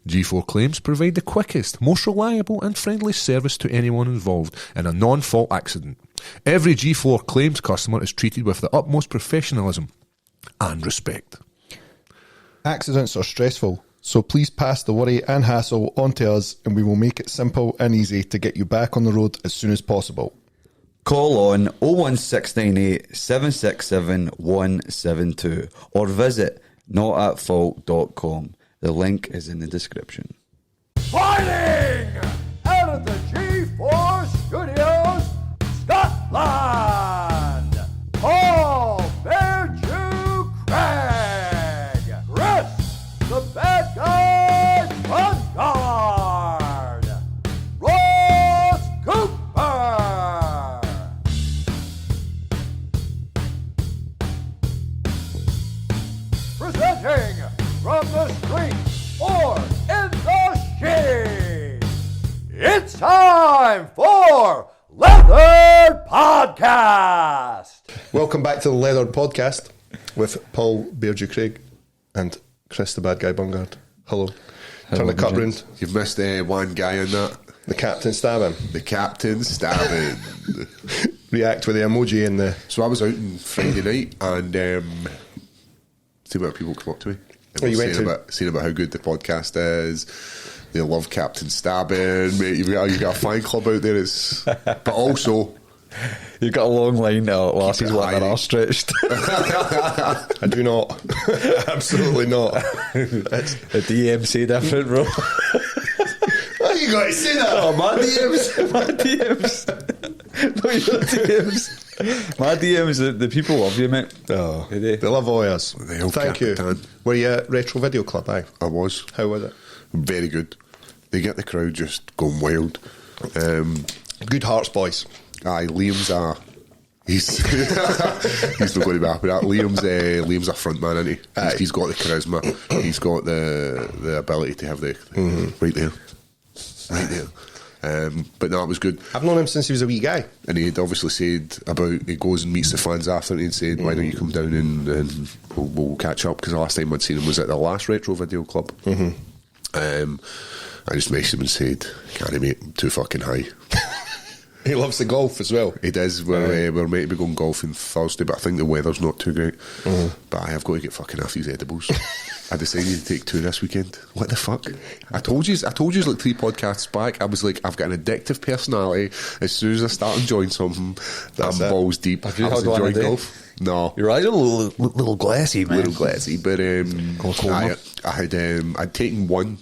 G4 Claims provide the quickest, most reliable and friendly service to anyone involved in a non-fault accident. Every G4 Claims customer is treated with the utmost professionalism and respect. Accidents are stressful, so please pass the worry and hassle on to us and we will make it simple and easy to get you back on the road as soon as possible. Call on 01698 767 172 or visit notatfault.com. The link is in the description. Fighting out of the G4 Studios, Scotland, Paul Bearjew Craig, Chris the Bad Guy Bungard, Ross Cooper. Presenting from the streets or in the shade, it's time for Leathered Podcast. Welcome back to the Leathered Podcast with Paul Bearjew Craig and Chris the Bad Guy Bungard. Hello. Turn the cup round. You've missed one guy in that. The captain stabbing. The captain stabbing. React with the emoji in the... So I was out on Friday night and see what people come up to me. Oh, you went to... Saying about how good the podcast is. They love Captain Stabbing. Mate, you've got a fan club out there. But also... You've got a long line now. Lassies want their arse stretched. I do not. Absolutely not. It's a DMC different, bro. Why you got to say that? Oh, my DMs. My DMs. No, your DMs. My DMs, the people love you, mate. Oh, they love all us. Thank you. Captain. Were you at Retro Video Club? Aye. I was. How was it? Very good. They get the crowd just going wild. Good hearts, boys. Aye, Liam's he's not going to be happy with that. Liam's a front man, isn't he? He's got the charisma. He's got the ability to have the right there. But no, it was good. I've known him since he was a wee guy. And he had obviously said about, he goes and meets the fans after and said, why don't you come down and we'll catch up, because the last time I'd seen him was at the last Retro Video Club. I just messaged him and said, can't he, mate, I'm too fucking high. He loves the golf as well. He does. We're meant to be going golfing Thursday, but I think the weather's not too great. But I have got to get fucking off these edibles. I decided to take 2 this weekend. What the fuck? I told you like 3 podcasts back. I was like, I've got an addictive personality. As soon as I start enjoying something, I'm balls deep. Have you I was had one enjoying a day? golf. No, Your eyes are a little glassy, man. little glassy, but I'd taken one,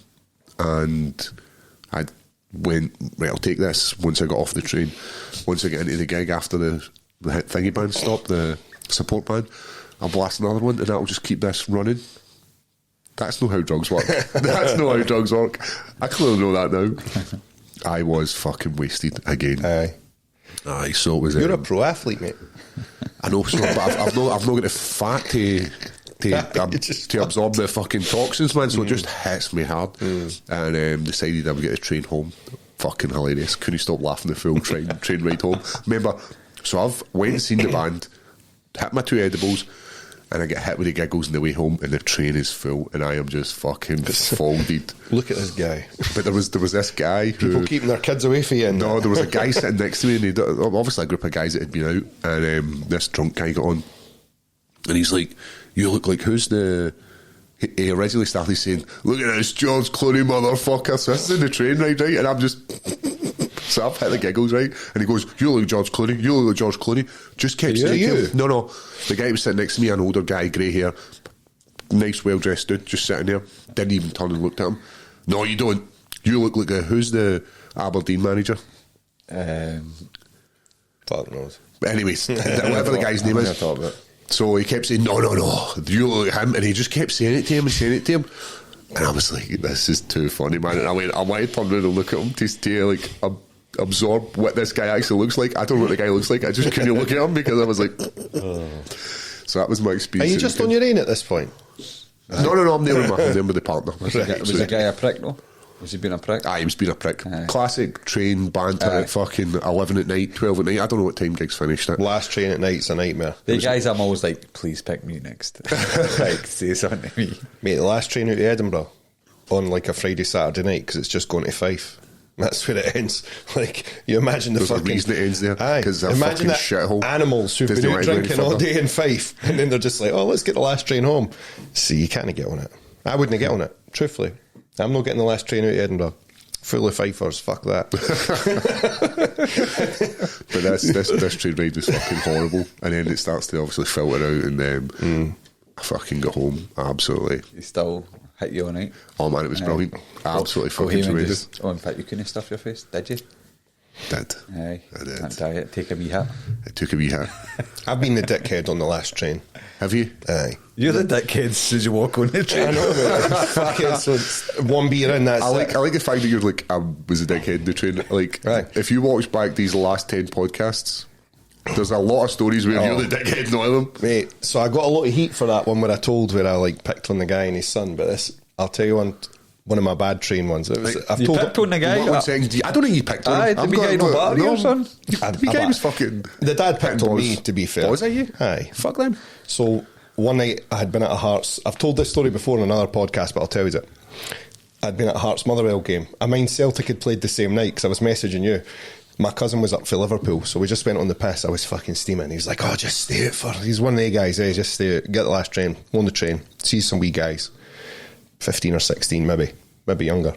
and I went, right, I'll take this once I got off the train. Once I get into the gig after the thingy band stopped, the support band, I'll blast another one, and that'll just keep this running. That's not how drugs work. That's not how drugs work. I clearly know that now. I was fucking wasted again. Aye, so it was... You're a pro athlete, mate. I know, so, but I've not got the fat to absorb the fucking toxins, man, so it just hits me hard. And decided I would get the train home. Fucking hilarious. Couldn't stop laughing the full train ride home. Remember, so I've went and seen the band, hit my 2 edibles, and I get hit with the giggles on the way home, and the train is full, and I am just fucking folded. Look at this guy. But there was this guy who... People keeping their kids away from you. No, there was a guy sitting next to me, and obviously a group of guys that had been out, and this drunk guy got on, and he's like, you look like, who's the... He originally started saying, look at this George Clooney motherfucker. So this is in the train ride, right? And I'm just... So I've hit the giggles, right? And he goes, you look like George Clooney. You look like George Clooney. Just kept saying you? No. The guy was sitting next to me, an older guy, grey hair, nice, well-dressed dude, just sitting there. Didn't even turn and looked at him. No, you don't. You look like who's the Aberdeen manager? Fuck knows. But anyways, whatever the guy's name is. So he kept saying, no, you look like him. And he just kept saying it to him. And I was like, this is too funny, man. And I wanted to turn around and look at him to like, absorb what this guy actually looks like. I don't know what the guy looks like. I just couldn't look at him because I was like... So that was my experience. Are you just on your own at this point? No, I'm there with the partner. Was the guy a prick, though? Was he being a prick? Aye, he was being a prick. Classic train banter at fucking 11 at night, 12 at night. I don't know what time gigs finished at. Last train at night's a nightmare. The guys, I'm always like, please pick me next. Like, say something to me. Mate, the last train out to Edinburgh, on like a Friday, Saturday night because it's just going to Fife. That's where it ends. Like, you imagine the There's fucking... a reason it ends there. Aye. Because they're Imagine fucking that shithole. animals who've been Disney out World drinking all further. day in Fife, and then they're just like, oh, let's get the last train home. See, you can't get on it. I wouldn't get on it, truthfully. I'm not getting the last train out of Edinburgh. Full of Fifers, fuck that. But this train ride was fucking horrible. And then it starts to obviously filter out, and then I fucking got home. Absolutely. You still hit you all night. Oh man, it was brilliant. Absolutely Go fucking home and tremendous. just, in fact, you couldn't stuff your face, did you? Did. Aye. I did. That diet, take a wee hit. It took a wee hit. I've been the dickhead on the last train. Have you? Aye. You're the dickhead as soon as you walk on the train. I know, but fucking, so it's one beer in, that's I it. like the fact that you're like, I was a dickhead in the train. Like, Right. if you watch back these last 10 podcasts, there's a lot of stories where you're the dickhead in all of them. Mate, so I got a lot of heat for that one where I told where I like picked on the guy and his son, but this, I'll tell you one of my bad train ones. It was, I've You told picked on the guy. One second, I don't think you picked on Aye, him. the I've wee got- guy no battery or something? The guy was fucking... The dad picked on balls. me, to be fair. Was it you? Aye. Fuck them. So one night I had been at a Hearts. I've told this story before in another podcast, but I'll tell you it. I'd been at a Hearts Motherwell game. I mind Celtic had played the same night because I was messaging you. My cousin was up for Liverpool, so we just went on the piss. I was fucking steaming. He was like, "Oh, just stay out for." He's one of the guys. Just stay out, get the last train, on the train, see some wee guys, 15 or 16, maybe younger.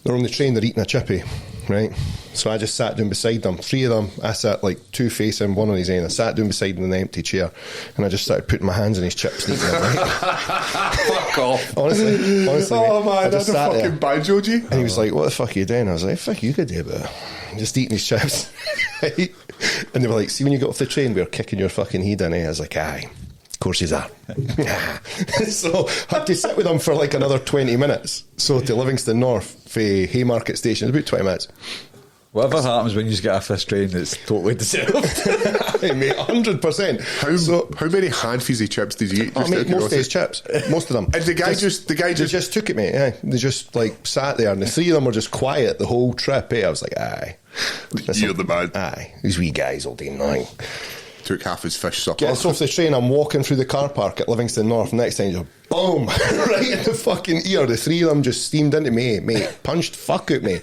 They're on the train. They're eating a chippy, right? So I just sat down beside them. Three of them. I sat like two facing, one on his end. I sat down beside him in an empty chair, and I just started putting my hands in his chips and eating them. Right? Fuck off. Honestly, Oh mate, man, I that's just a sat fucking there. banjo, G. And he was like, "What the fuck are you doing?" I was like, "Fuck you, good day, but just eating his chips." Right? And they were like, "See, when you got off the train, we were kicking your fucking head in." I was like, "Aye, of course he's are." So I had to sit with them for like another 20 minutes. So to Livingston North, for Haymarket Station, about 20 minutes. Whatever happens when you get off this train, it's totally deserved. Hey, mate, 100%. How many handfuls of chips did you eat? Oh, Just mate, out of most of his curiosity? chips, most of them. And the guy They just took it, mate. Yeah. They just like sat there, and the three of them were just quiet the whole trip. I was like, aye, You're the man. aye. These wee guys all day long. Took half his fish supper. Gets off the train. I'm walking through the car park at Livingston North. Next time, just boom, right in the fucking ear. The three of them just steamed into me, mate. Punched fuck out me.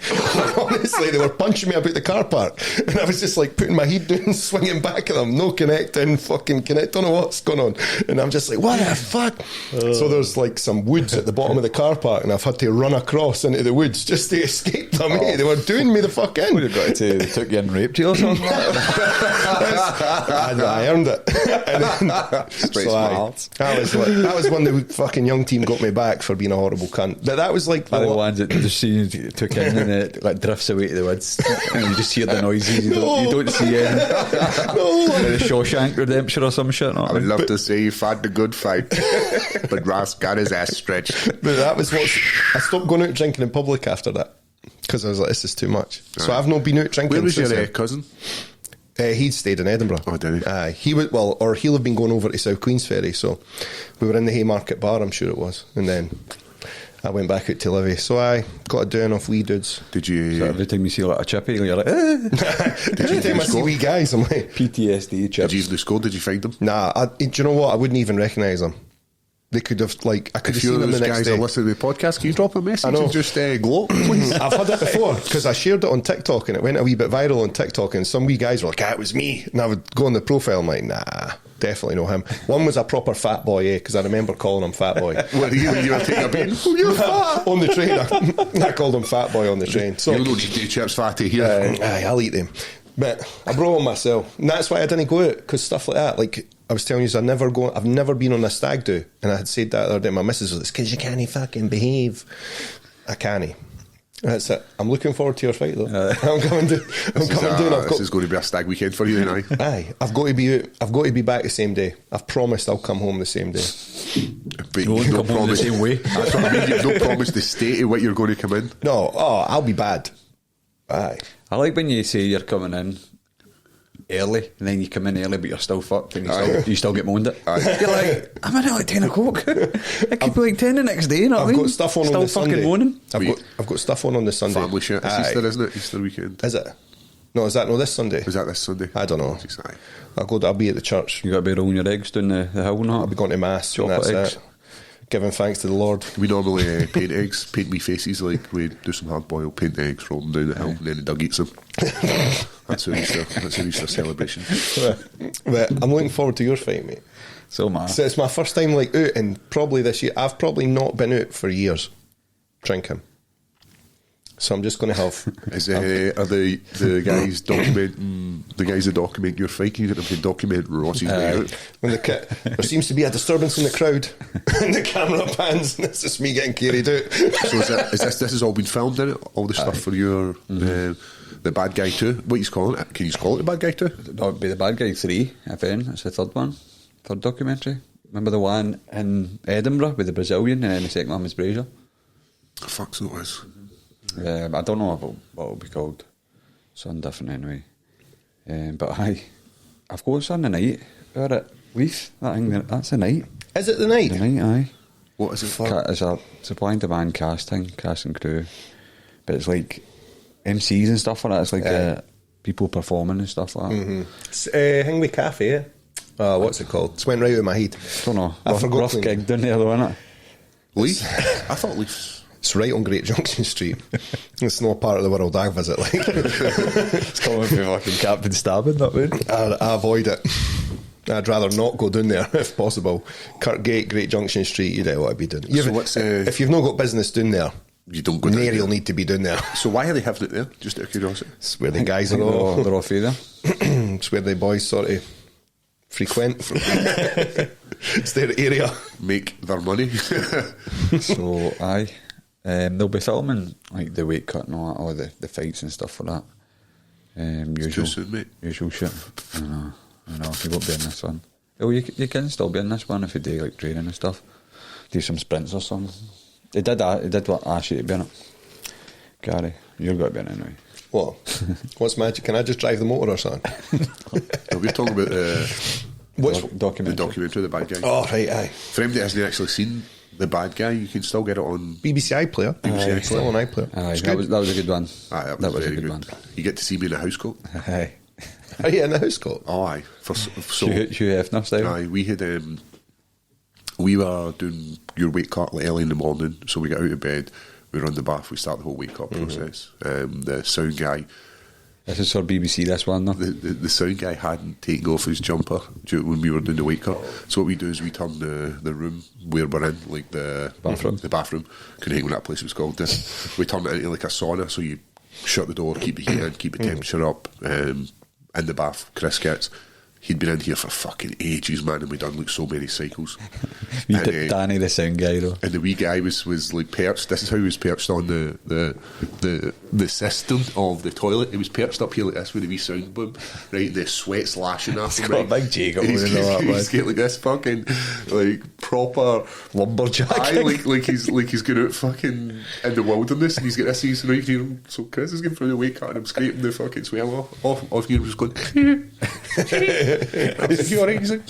Honestly, they were punching me about the car park, and I was just like putting my head down, swinging back at them, no connecting, fucking connect. Don't know what's going on, and I'm just like, what the fuck? So there's like some woods at the bottom of the car park, and I've had to run across into the woods just to escape them. Mate. They were doing me the fuck in. Would have got to they took you and raped you or something. I earned it. And then, Straight so smart. that was when the fucking young team got me back for being a horrible cunt. But that was like Are the ones that just see you took in and it like drifts away to the woods and you just hear the noises. You don't see anything. The Shawshank Redemption or some shit. I would love to say you fought the good fight, but Ross got his ass stretched. But that was what I stopped going out drinking in public after that because I was like, this is too much. So I've not been out drinking. Where was since your then. cousin? He'd stayed in Edinburgh. Oh, did he? Aye, he would. Well, or he'll have been going over to South Queensferry. So we were in the Haymarket bar, I'm sure it was, and then I went back out to Livy. So I got a down off wee dudes. Did you? So every time you see like a chippy, you're like, Every time I see wee guys, I'm like, PTSD chips. Did you even score? Did you find them? nah. Do you know what? I wouldn't even recognise them. They could have like I could have If seen you're them the those next guys day. that listen to the podcast, can you drop a message I know. and just gloat, please? I've had it before because I shared it on TikTok and it went a wee bit viral on TikTok and some wee guys were like, it was me. And I would go on the profile and I'm like, nah, definitely not him. One was a proper fat boy, because I remember calling him fat boy. When you were taking a bean? Oh, you're fat. On the train, I called him fat boy on the train. So You know GT chips fatty here. aye, I'll eat them. But I brought on myself. And that's why I didn't go out, because stuff like that, like I was telling you, I've never been on a stag do. And I had said that the other day, my missus was like, it's because you can't fucking behave. I can't. That's it. I'm looking forward to your fight though. I'm coming down. This is going to be a stag weekend for you then, aye? Aye, I've got to be out. I've got to be back the same day. I've promised I'll come home the same day. But You won't you come home the same way. That's what I mean. You've no promise the state of what you're going to come in. No, I'll be bad. Aye. I like when you say you're coming in early and then you come in early but you're still fucked and you still get moaned at. You're like, I'm in at like 10 o'clock. It could be like 10 the next day, you know what I I've mean? got stuff on still the fucking Sunday. moaning. I've got stuff on the Sunday. Family shit. It's Aye. Easter, isn't it? Easter weekend. Is it? No, is that no this Sunday? Is that this Sunday? I don't know. Jesus, aye. I'll be at the church. You got to be rolling your eggs down the hill and I'll that. be going to mass and Chocolate that's eggs. it. giving thanks to the Lord. We normally paint eggs, paint me faces, like we do some hard boil, paint the eggs, roll them down the hill, and then the dog eats them. That's our Easter celebration. But I'm looking forward to your fight, mate. So man, So it's my first time like out, and probably this year I've probably not been out for years drinking. So I'm just going to have. Are the guys documenting the guys that document your fight? You get them to document Ross's night out. When there seems to be a disturbance in the crowd, and the camera pans, and it's just me getting carried out. So this has all been filmed in it? All the stuff for your the Bad Guy 2? What you calling it? Can you call it the Bad Guy 2? that would be the Bad Guy 3, if any. It's the third documentary. Remember the one in Edinburgh with the Brazilian, and then the second one was Bearjew? Fuck, so it was. I don't know what it'll be called. Something different anyway. But I've got something tonight. We're at Leith. That's the night. Is it the night? The night, aye. What is it for? It's a supply and demand cast and crew. But it's like MCs and stuff like that. It's like people performing and stuff like that. Mm-hmm. It's Hingway Cafe, yeah. What's it called? It's went right out of my head. Don't know. I forgot. Rough gig down there though, innit? Leith? I thought Leith. It's right on Great Junction Street. It's not part of the world I visit. Like It's coming from fucking Captain Stabbing that way. I avoid it. I'd rather not go down there if possible. Kirkgate, Great Junction Street, you don't want to be doing. So what's, if you've not got business down there, you don't go down Mary there. will need to be down there. So why are they having it there? Just out of curiosity. It's where the guys are all. They're off either. It's where the boys sort of frequent. It's their area. Make their money. So aye. They'll be filming like the weight cut and all the fights and stuff like that. Usual, too soon, mate. Usual shit. I know. You won't be in this one. Oh, you can still be in this one if you do like training and stuff. Do some sprints or something. They did ask you to be in it. Gary, you've got to be in it anyway. What? What's magic? Can I just drive the motor or something? We're talking about Which the documentary? documentary, The Bad Guy. Oh, right, aye. For anybody that hasn't actually seen The Bad Guy, you can still get it on BBC iPlayer. BBC Still on iPlayer. Aye, It's that good. was a good one. Aye, that was a very good one. You get to see me in a house coat. Aye. Are you in the house coat? Oh, aye. So, Hugh Hefner style. aye, we had we were doing your weight cut like early in the morning, so we got out of bed, we were on the bath, we start the whole weight cut process. The sound guy, This is for BBC, this one though. the sound guy hadn't taken off his jumper when we were doing the weight cut. So what we do is we turn the room where we're in, like the Bathroom. Couldn't hang what that place was called. We turn it into like a sauna, so you shut the door, keep the heat in, keep the temperature up. In the bath, Chris gets. He'd been in here for fucking ages, man, and we'd done like so many cycles. You And, did Danny the sound guy though. and the wee guy was like perched. This is how he was perched on the system of the toilet. He was perched up here like this with a wee sound boom, right? The sweat's lashing off him. got a Right? big Jacob He's on and all that, man. got like this fucking like proper Lumberjack. aye, like he's going out fucking in the wilderness, and he's got this. He's right here. So Chris is going through the weight cut, and I'm scraping the fucking swell off here, and just going. I was like, you alright? He's like,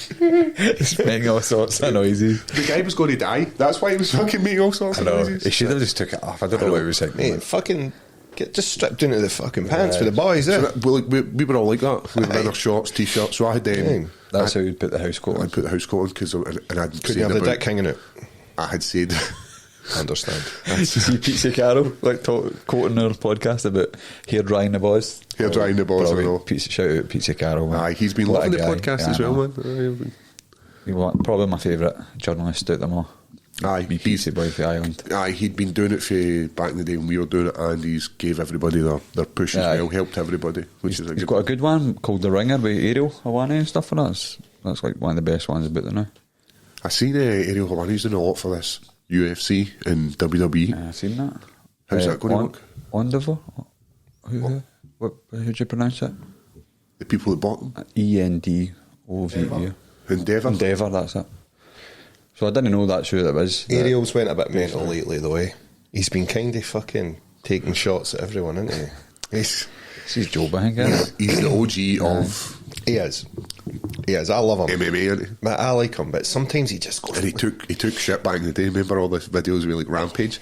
He's making all sorts of noises. the guy was going to die. That's why he was fucking making all sorts of noises. He should have just took it off. I don't know what he was saying. Mate, fucking get just stripped into the fucking pants for the boys, eh? So we were all like that. We were in our shorts, t-shirts. So I had That's how you'd put the house coat I on. put the house coat on because and I'd Couldn't said have the about- dick hanging out. I had said I understand. See Pizza Carol like quoting our podcast about hair drying the boys. Hair drying the boys, I know. Shout out Pizza Carol. Man. aye, he's been What a loving the guy. podcast Yeah, as I well, know. man. He was probably my favourite journalist out them all. Aye, Me Pizza Boy for the Island. Aye, he'd been doing it for back in the day when we were doing it, and he's gave everybody their push as Aye. well, helped everybody, which is a He's good. got a good one called The Ringer with Ariel Hawani and stuff for that. That's like one of the best ones about the now. I seen Ariel Hawani's doing a lot for this UFC and WWE. I've seen that. How's that going to work? Endeavour? How'd you pronounce it? The people at the bottom, ENDOVE. Endeavour. Endeavour, that's it. So I didn't know that's who that was. Ariel's went a bit mental lately, though, eh? He's been kind of fucking taking shots at everyone, isn't he? He's He's Joe Bungard. the OG of He is. He is. I love him. MMA, isn't he? But I like him, but sometimes he just goes. And he took shit back in the day. Remember all the videos with like Rampage,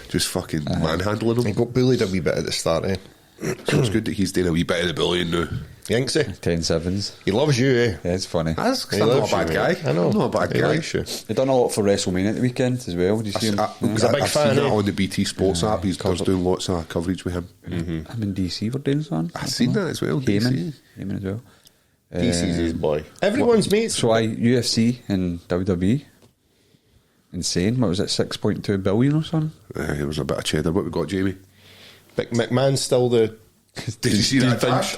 just fucking manhandling He him. got bullied a wee bit at the start, eh? So it's good that he's doing a wee bit of the bullying now. You think so? 10-7s. He loves you, eh? Yeah, it's funny. That's He I'm not loves a bad you, guy. mate. I know. I'm not a bad He guy. likes you. He done a lot for WrestleMania at the weekend as well. Did you see him? He's a big I've fan, seen that eh? on the BT Sports app. He's doing lots of coverage with him. I'm in DC for doing something. I've seen that as well. Heyman DC. as well. DC's his boy. Everyone's mates. So UFC and WWE. Insane. What was it? 6.2 billion or something? It was a bit of cheddar. What we got, Jamie? McMahon's still the... Did you see that? Vince-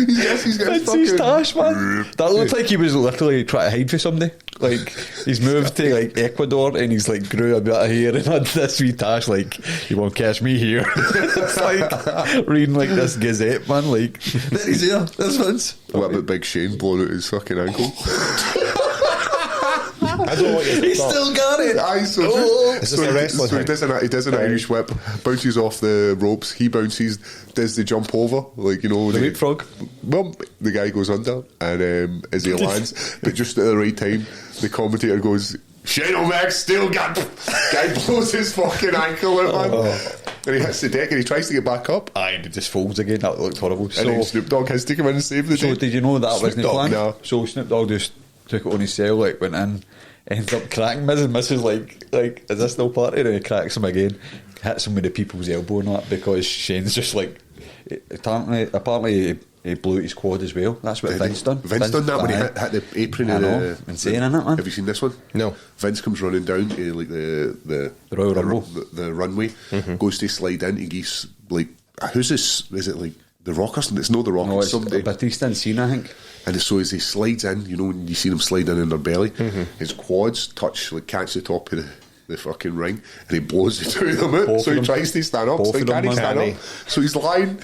Yes, he's got Vince's tash, man. That looked like he was literally trying to hide for somebody. Like, he's moved to like Ecuador and he's like grew a bit of hair and had this wee tash, like, you won't catch me here. It's like reading like this Gazette, man. Like, there he's here. There's Vince. What about Big Shane blowing out his fucking ankle? I don't know what you're He's still got it. Aye, so, Is this a wrestling so thing? he does an Irish whip, bounces off the ropes, he bounces, does the jump over, like, you know, The leapfrog. Well, the guy goes under, and as he lands, but just at the right time, the commentator goes, Shane O'Mac's still got. Guy blows his fucking ankle out, man. And he hits the deck and he tries to get back up. Aye, and it just folds again. That looked horrible. And then Snoop Dogg has to come in and save the day. So did you know that Snoop wasn't Dogg, planned? no. So Snoop Dogg just took it on his cell, like went in, ends up cracking Mrs. like is this still part of it? He cracks him again, hits him with the people's elbow and that because Shane's just like apparently he blew out his quad as well. That's what Vince done. Vince done that when he hit the apron I of know. the... Insane, isn't it, man? Have you seen this one? No. Vince comes running down to like the Royal Rumble. the runway, goes to slide in, he gives like, who's this? Is it like The Rock or something? It's not The Rock, No, it's it's somebody. Batista and Cena, I think. And so as he slides in, you know, when you see them slide in their belly, his quads touch, like catch the top of the fucking ring, and he blows the two of them out. Both So of he them. tries to stand up, Both so he of them, can't man. stand Can't up. So he's lying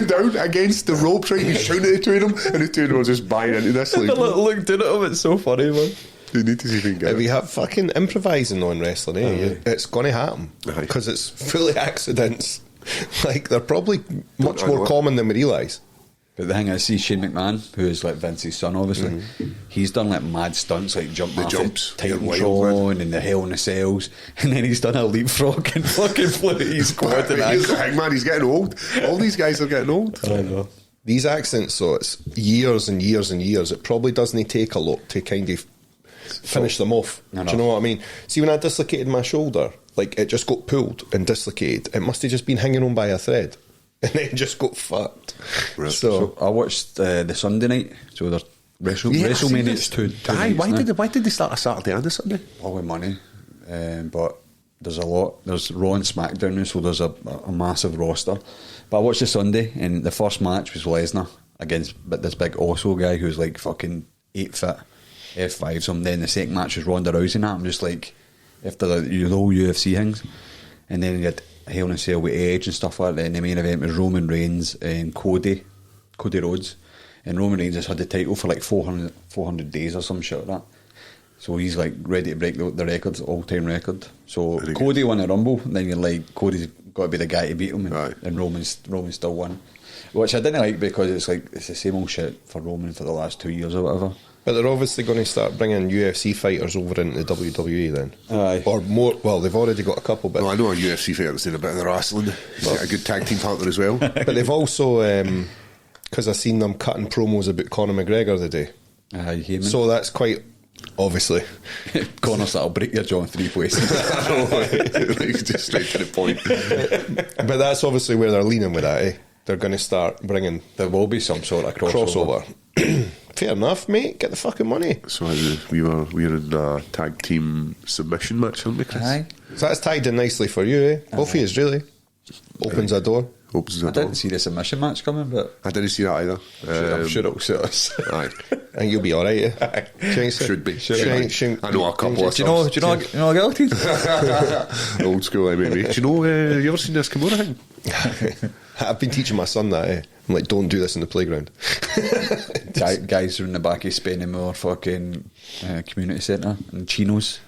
down against the rope, right? He's shouting at the two of them, and the two of them are just buying into this. Like, Looked in at him, it's so funny, man. you need to see if you can get If it. you have fucking improvising on wrestling, it's going to happen Aye. because it's fully accidents. Like they're probably much I more know it. common than we realise. But the thing is, see Shane McMahon, who is like Vince's son, obviously, he's done like mad stunts, like jumping off jumps, the they're wild, Titantron and the Hell in the Cells, and then he's done a leapfrog and fucking flew his quad But and here's the ankle. thing, man, he's getting old. All these guys are getting old. I know. These accidents, so it's years and years and years. It probably doesn't take a lot to kind of finish them off. I know. Do you know what I mean? See, when I dislocated my shoulder, like it just got pulled and dislocated. It must have just been hanging on by a thread, and then it just got fucked. Right. So I watched the Sunday night, so they're Yeah, I've seen WrestleMania's this. two Aye, nights now. why did they start a Saturday and a Sunday? Probably money, but there's a lot. There's Raw and SmackDown now, so there's a massive roster. But I watched the Sunday, and the first match was Lesnar against this big Oso guy who's like fucking 8 foot, F5 something. Then the second match was Ronda Rousey, and I'm just like, after the whole UFC things, and then you had Hell in a Cell with Edge and stuff like that. And the main event was Roman Reigns and Cody Rhodes, and Roman Reigns has had the title for like 400 days or some shit like that. So he's like ready to break the record, all-time record. So Very Cody won a Rumble, and then you're like, Cody's got to be the guy to beat him, and, Right. and Roman still won. Which I didn't like because it's like it's the same old shit for Roman for the last 2 years or whatever. but they're obviously going to start bringing UFC fighters over into the WWE then. Aye. Or more. Well, they've already got a couple, but Well, I know a UFC fighter that's doing a bit of the wrestling. He's got a good tag team partner as well. but they've also because I've seen them cutting promos about Conor McGregor today. Aye, Heyman. So that's quite obviously. Connors, that'll break your jaw in 3 places. Like, just straight to the point. But that's obviously where they're leaning with that, eh? They're going to start bringing There will be some sort of crossover. Fair enough, mate. Get the fucking money. So we were in a tag team submission match, weren't we, Chris? Aye. So that's tied in nicely for you, eh? Both of you, really. Opens a door. Opens I the door. didn't see the submission match coming, but I didn't see that either. I'm sure it'll suit us. Aye. I think you'll be alright, eh? Should be. I know a couple of Do you know a guillotine? old school MMA. Do you know, you ever seen this Kimura thing? I've been teaching my son that, eh? I'm like, don't do this in the playground. Guys are in the back of Spennymoor fucking community centre and chinos.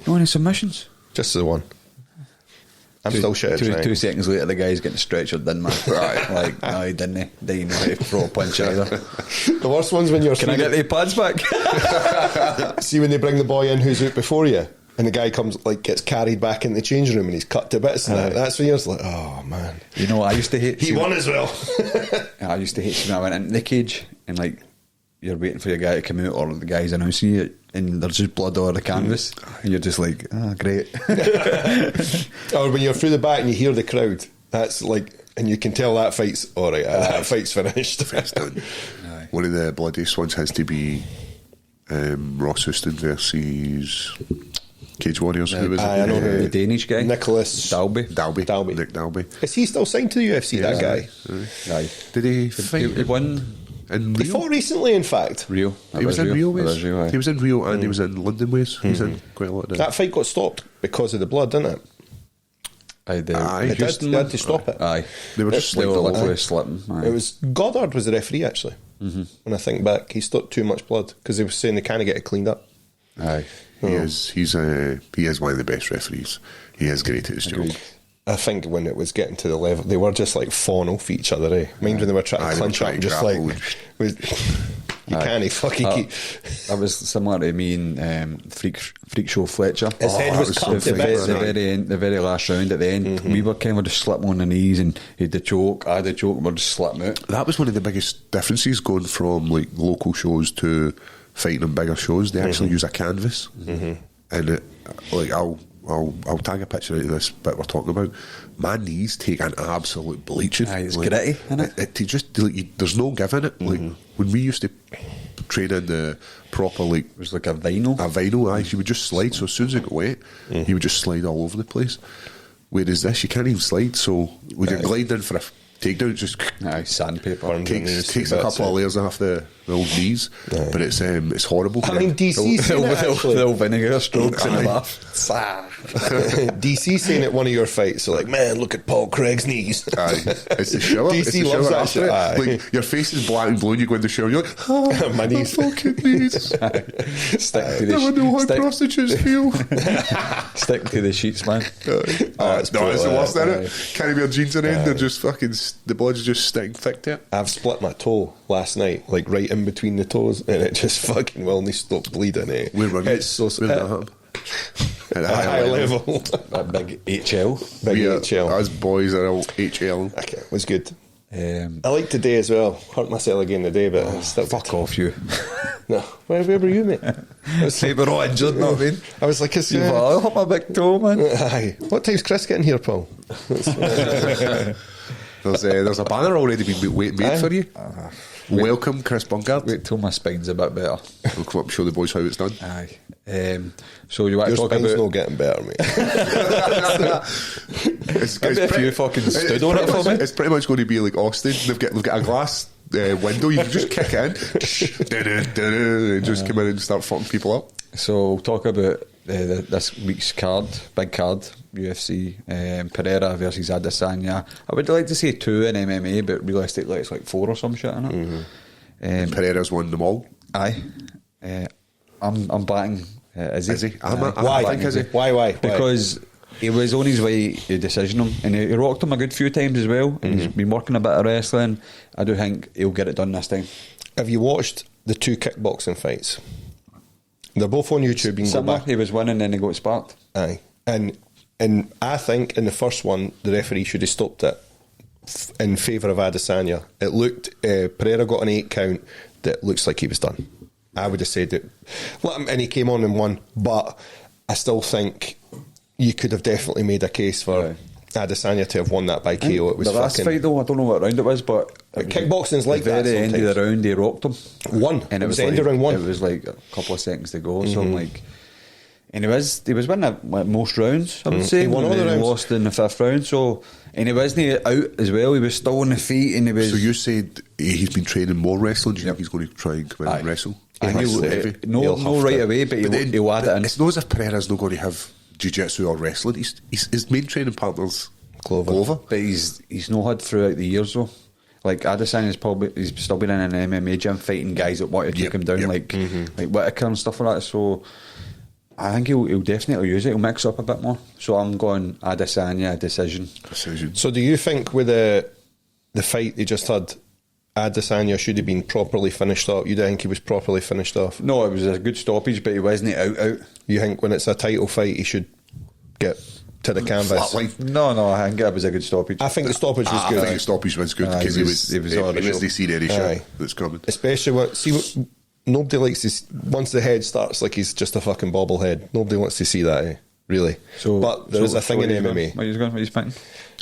No any submissions. Just the one. I'm still shit at trying. 2 seconds later, the guy's getting stretchered, didn't man? Right. Like, no, he didn't. He didn't know how to throw a punch either. The worst one's when you're Can I get the pads back? See when they bring the boy in who's out before you, and the guy gets carried back in the changing room and he's cut to bits. And that's when you're just like, oh man. You know, I used to hate. He won as well. I used to hate when I went into the cage and like you're waiting for your guy to come out or the guy's announcing you and there's just blood all over the canvas and you're just like, great. Or when you're through the back and you hear the crowd, that's like, and you can tell that fight's all right. That fight's finished. It's done. One of the bloodiest ones has to be Ross Houston versus Cage Warriors. Who was it? I know the Danish guy, Nicholas Dalby. Nick Dalby. Is he still signed to the UFC? That guy. Aye. Did he fight? He won in He Rio? fought recently, in fact. Rio. He was in Rio ways. Aye. He was in Rio and he was in London ways. He's in quite a lot of them. That fight got stopped because of the blood, didn't it? Aye, They had to stop it. Aye, They were just they like were the literally law. slipping. Aye. It was Goddard was the referee actually. When I think back, he stopped too much blood because they were saying they can't get it cleaned up. Aye. He is one of the best referees. He is great at his job. I think when it was getting to the level, they were just like falling off each other. Mind when they were trying to clinch up, and just like you can't fucking keep. That was similar to me and Freak Show Fletcher. His head was cut to bits. The very last round at the end, we were kind of just slipping on the knees and he had the choke. I had the choke, and we're just slipping out. That was one of the biggest differences going from like local shows to fighting on bigger shows. They actually use a canvas, and it, like I'll tag a picture out of this bit we're talking about. My knees take an absolute bleaching. Aye, it's like, gritty, isn't it? It just like, there's no giving it. Like when we used to train in the proper like It was like a vinyl. aye, you would just slide. So as soon as it got wet, you would just slide all over the place. Whereas this, you can't even slide. So when you're gliding for a takedown, it just Aye, sandpaper. takes a couple of layers off the old knees. But it's horrible. I mean, DC seen it actually. The vinegar strokes in the Aye. bath. DC saying at one of your fights, so like, man, look at Paul Craig's knees. Aye, it's the shower. DC It's the loves shower that after shit. it. Aye. Like your face is black and blue, and you go in the shower, you're like, oh, My knees. fucking knees. Stick to Never know how the prostitutes feel. stick to the sheets, man. It's the worst, isn't it? Can't wear jeans in end, they're just fucking, the blood's just sticking thick to it. I've split my toe last night, like right in between the toes, and it just fucking will not stop bleeding. Where were you? It's so Where did that happen? At a a high level. That big HL. Big Yeah, HL. us boys are all HL. Okay, it was good. I Um, like today as well. Hurt myself again today, but it's still fuck off, you. No, where were you, mate? Say we're all injured, know what I mean? I was like, You've all hurt my big toe, man. aye. What time's Chris getting here, Paul? There's a banner already been made for you. Welcome, Chris Bungard. Wait till my spine's a bit better. We'll come up and show the boys how it's done. Aye. So you want Your to talk spine's about? not getting better, mate. It's Maybe if you fucking stood on it for me. It's pretty much going to be like Austin. They've got a glass window. You can just kick it in, and just come in and start fucking people up. So we'll talk about this week's card, big card, UFC, Pereira versus Adesanya. I would like to say 2 in MMA, but realistically it's like 4 or some shit in it. Pereira's won them all. Aye. I'm batting Izzy. Is he? Why? I think is he? Why? Because he was on his way to decision him, and he rocked him a good few times as well, and he's been working a bit of wrestling. I do think he'll get it done this time. Have you watched the 2 kickboxing fights? They're both on YouTube. You can go Similar, back. he was winning, then he got sparked. Aye. And I think in the first one, the referee should have stopped it in favour of Adesanya. It looked, Pereira got an 8 count that looks like he was done. I would have said it. Let him, and he came on and won, but I still think you could have definitely made a case for Adesanya to have won that by KO. It was the last fucking fight though, I don't know what round it was, but kickboxing's like the that very end sometimes. of the round he rocked him. Won. And It was like, the end of round 1. It was like a couple of seconds to go, so I'm like, and he was winning most rounds, I would say. He won all the And rounds. lost in the 5th round, so, and he wasn't out as well, he was still on the feet, and he was So you said he's been training more wrestling. Do you think he's going to try and come in and wrestle? and He'll- he'll, he'll no have right to. away, but But then- he'll add it in. It's not as if Pereira's not going to have jiu-jitsu or wrestling. His main training partner's Glover. But he's not had throughout the years though. Like Adesanya's he's still been in an MMA gym fighting guys that want to take him down, like Whittaker and stuff like that. So I think he'll definitely use it. He'll mix up a bit more. So I'm going Adesanya decision. So do you think with the fight they just had, Adesanya should have been properly finished off? You don't think he was properly finished off? No, it was a good stoppage, but he wasn't out. You think when it's a title fight, he should get to the canvas? Flatline. No, I think it was a good stoppage. I think the stoppage was I good. think the stoppage was good Aye, because he was on the show. they seen any shot Aye. that's coming. Especially nobody likes to once the head starts like he's just a fucking bobblehead. Nobody wants to see that, Really. But there is a thing in MMA. What are you going? What are you thinking?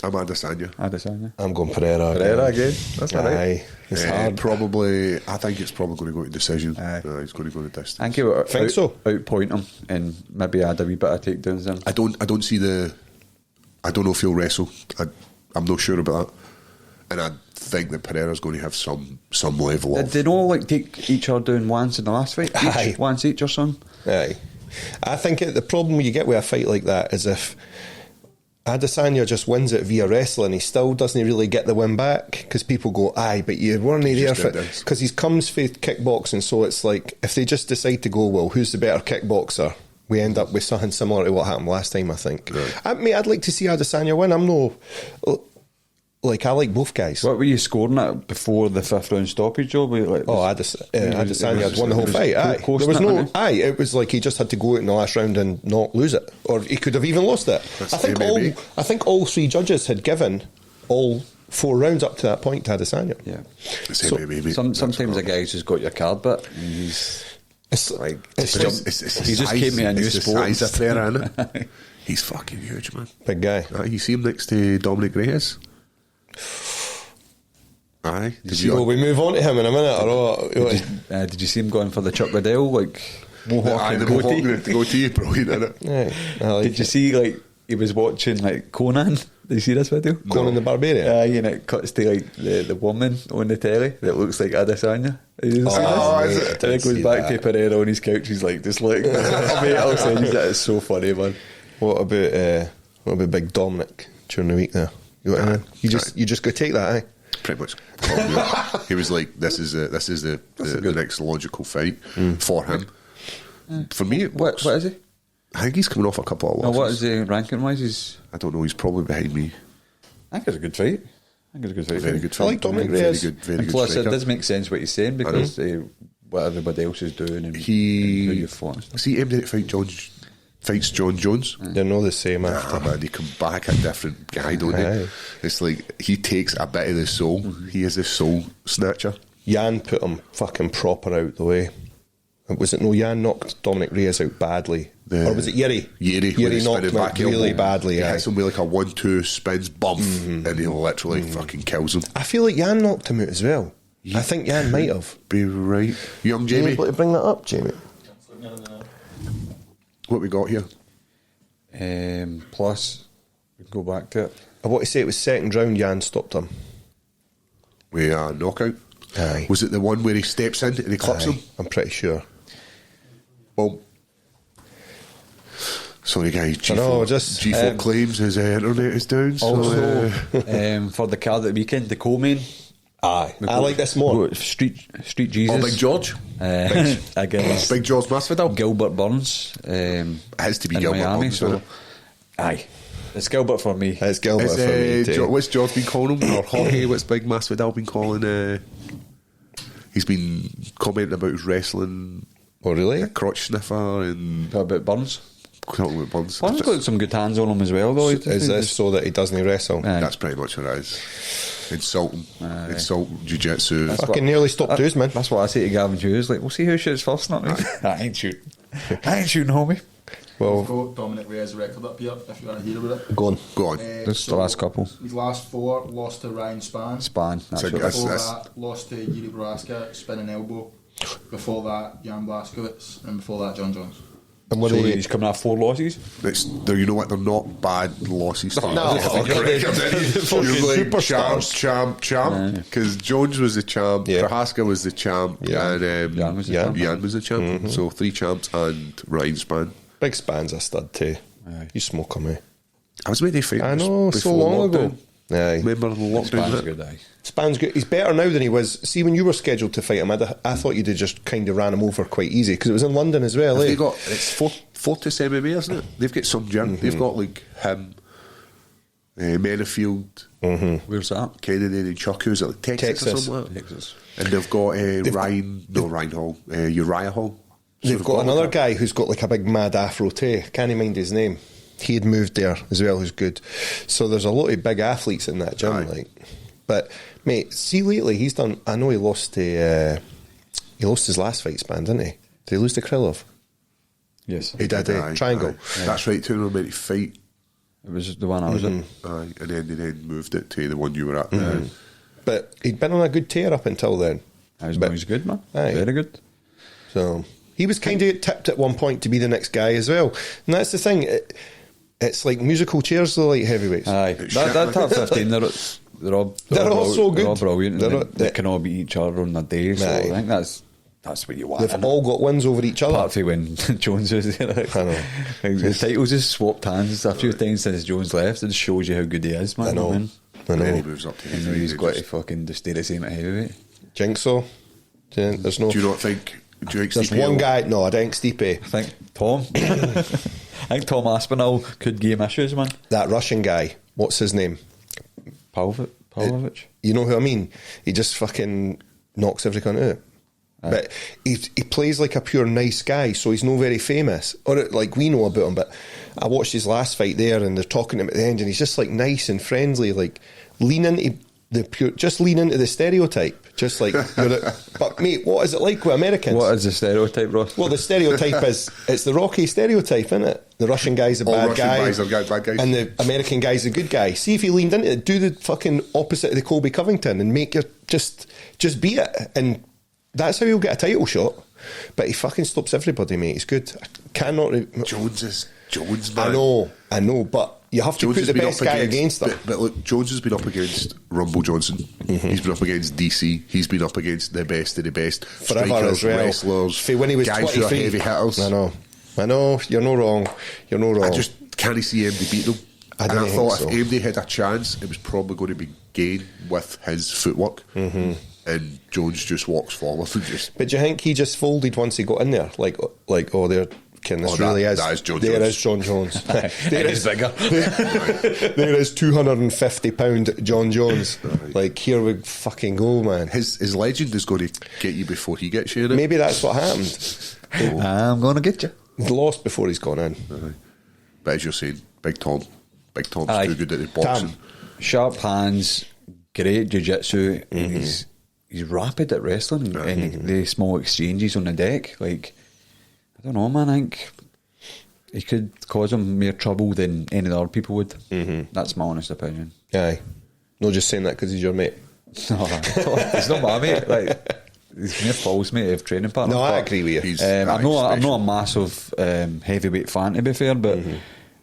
I'm Adesanya. I'm going Pereira. Pereira again. That's all right. Aye. It's hard. Probably, I think it's probably going to go to decision. Aye. He's going to go to distance. I think he would Think so? outpoint him and maybe add a wee bit of takedowns in. I don't see I don't know if he'll wrestle. I'm not sure about that. And I think that Pereira's going to have some level Did of. they not take each other down once in the last fight? Aye. Once each or something? Aye. I think the problem you get with a fight like that is if Adesanya just wins it via wrestling, he still doesn't really get the win back because people go, aye, but you weren't there just for did this. because he comes for kickboxing. So it's like if they just decide to go, well, who's the better kickboxer? We end up with something similar to what happened last time, I think. Right. I'd like to see Adesanya win. I like both guys. What were you scoring at before the 5th round stoppage, Joe? Adesanya had won the whole fight. Aye. Close, There was wasn't no. it? Aye, it was like he just had to go out in the last round and not lose it, or he could have even lost it. That's I think all 3 judges had given all 4 rounds up to that point to Adesanya. Yeah. Sometimes a guy's just got your card, but he's It's like it's he just came to a new sport. He's a Pereira, isn't it? He's fucking huge, man. big guy. You see him next to Dominic Reyes? Aye. Will we move on to him in a minute, or what? Did you see him going for the Chuck Liddell, like mohawk Aye, and the goatee? Mohawk, the goatee, brilliant, isn't it? Yeah, I like Did you it. see like he was watching like Conan? Did you see this video? Conan the Barbarian? Aye, and it cuts to like the woman on the telly that looks like Adesanya. Have you seen Oh, this? is it? I And didn't it goes see back that. to Pereira on his couch. He's like, just like, mate, I'll send you that. It's so funny, man. What about Big Dominic during the week there? You know what I mean? You just go take that, aye. Pretty much. He was like, this is the next logical fight for him. For me, it What works. is he? I think he's coming off a couple of No, losses. what is he ranking wise? He's. I don't know. He's probably behind me. I think it's a good fight. Very good I fight. like Dominic very Reyes. good, very And good plus, it striker. does make sense what he's saying because what everybody else is doing and who He you fought. and stuff. see him did fight fights John Jones. They're not the same after. Man, they come back a different guy, don't Aye. they? It's like he takes a bit of the soul. He is a soul snatcher. Jan put him fucking proper out the way. Was it no? Jan knocked Dominic Reyes out badly, or was it Yeri? Yeri knocked him out really badly. He Aye. hits him with like a 1-2 spins bump, and he literally fucking kills him. I feel like Jan knocked him out as well. I think Jan might have. Be right, young Are you Jamie. able to bring that up, Jamie? What we got here? Plus, we can go back to it. I want to say it was second round. Jan stopped him. We knockout. Aye. Was it the one where he steps in and he clips Aye, him? I'm pretty sure. Well, sorry guys, know, G4, just, G4 claims his internet is down. So, Also, for the card at the weekend, the co-main. Aye, we I got- like this more. we got Street Jesus. Big George. Against Big George Masvidal. Gilbert Burns. Has to be in Gilbert Miami, Burns, so doesn't it? aye, it's Gilbert for me. It's Gilbert for me too. What's George been calling him? Or Jorge, what's Big Masvidal been calling? He's been commenting about his wrestling, Oh really? crotch sniffer, and What about Burns? talking about Burns. Burns got some good hands on him as well, though. Is this so that he doesn't wrestle? Aye. That's pretty much what it is. Insulting jiu-jitsu. Fucking nearly stopped Usman. That's what I say to Gavin Hughes. Like, we'll see who shoots first, not me. I ain't shooting. I ain't shooting, homie. Well, Got Dominic Reyes' record up here if you want to hear about it. go on. Go on. Just the last couple. His last 4 lost to Ryan Spann. Span. That's So what guess- Before that's- that, lost to Yuri Boraska, spinning elbow. Before that, Jan Blazkowicz, and before that, John Jones. And what So are you? he's coming off 4 losses. You know what? They're not bad losses. No, Correct. fucking You're like superstars. champ. Because Jones was the champ, Yeah. Prohaska was the champ, Yeah. and Jan was the Jan. champ. Jan was the champ. So 3 champs and Ryan Spann. Big Span's a stud too. Aye. You smoke him, eh? I was ready to fight. I know, so before long lockdown. ago. Aye. Remember the lockdown? Span's a hit? good eye. Span's good. He's better now than he was. See, when you were scheduled to fight him, I thought you'd have just kind of ran him over quite easy because it was in London as well. Have Eh? they got it's Fortis MMA, isn't it? They've got some gym. They've got like him, Menafield, Where's that? Kennedy and Chuck, who's it, like Texas or Texas. something like that? Texas. And they've got Ryan Hall, Uriah Hall. So They've got another guy who's got like a big mad afro too. Can't mind his name. He had moved there as well, who's good. So there's a lot of big athletes in that gym, Aye. like. But mate, see lately he's done. I know he lost his last fight span, didn't he? Did he lose to Krylov? Yes. He did. Aye, Triangle. aye. That's right, to meant to fight. It was the one I was in. Aye, and then they moved it to the one you were at. But he'd been on a good tear up until then. He's good, man. Aye. Very good. So he was kind of tipped at one point to be the next guy as well. And that's the thing. It's like musical chairs, the light heavyweights. Aye. That top 15, they're all so good. They're all brilliant. They're And all- they can all beat each other on the day. So Aye. I think that's what you want. They've all got wins over each other. Apart from when Jones was there. Like, I know. Like, the titles just swapped hands a few times since Jones left. It just shows you how good he is, man. I know. Man. I And then he know. moves up to And now he's got to fucking just stay the same at heavyweight. Jigsaw. There's no. Do you not think? Do you think There's Stipe one will- guy. No, I think Stipe. I think Tom. I think Tom Aspinall could give him issues, man. That Russian guy. What's his name? Pavlovich. You know who I mean? He just fucking knocks every cunt out. But he plays like a pure nice guy, so he's not very famous. Or like we know about him, but I watched his last fight there and they're talking to him at the end and he's just like nice and friendly, like lean into the stereotype. Just like but mate, what is it like with Americans? What is the stereotype, Ross? Well, the stereotype is it's the Rocky stereotype, isn't it? The Russian guy's a All bad Russian guy, guys are bad guys. and the American guy's a good guy. See if he leaned into it, do the fucking opposite of the Colby Covington, and make your just beat it, and that's how he'll get a title shot. But he fucking stops everybody, mate. He's good. I cannot. Jones is Jones, man. I know, but you have to Jones put has the been best up guy against him. But look, Jones has been up against Rumble Johnson. He's been up against DC. He's been up against the best of the best. Forever strikers, as well. wrestlers, For when he was guys who are 23. heavy hitters. I know. You're no wrong. I just can't see MD beat them. I And didn't I thought think if MD had a chance, it was probably going to be gained with his footwork. And Jones just walks forward and just. But do you think he just folded once he got in there? Like oh, there, Ken, this Oh, really that- is. that is John There Jones. is John Jones. there He's bigger. there is £250 John Jones. Like, here we fucking go, man. His legend is going to get you before he gets you in it. Maybe that's what happened. I'm going to get you. He lost before he's gone in. But as you're saying, Big Tom's Aye. too good at the boxing. Tam. Sharp hands, great jiu-jitsu. He's rapid at wrestling and the small exchanges on the deck. Like, I don't know, man. I think he could cause him more trouble than any other people would. That's my honest opinion. Aye. No, just saying that because he's your mate. No, it's not my mate. Like, he's my false mate of training partner. No, I but, agree with you. He's I'm not special. a massive heavyweight fan, to be fair, but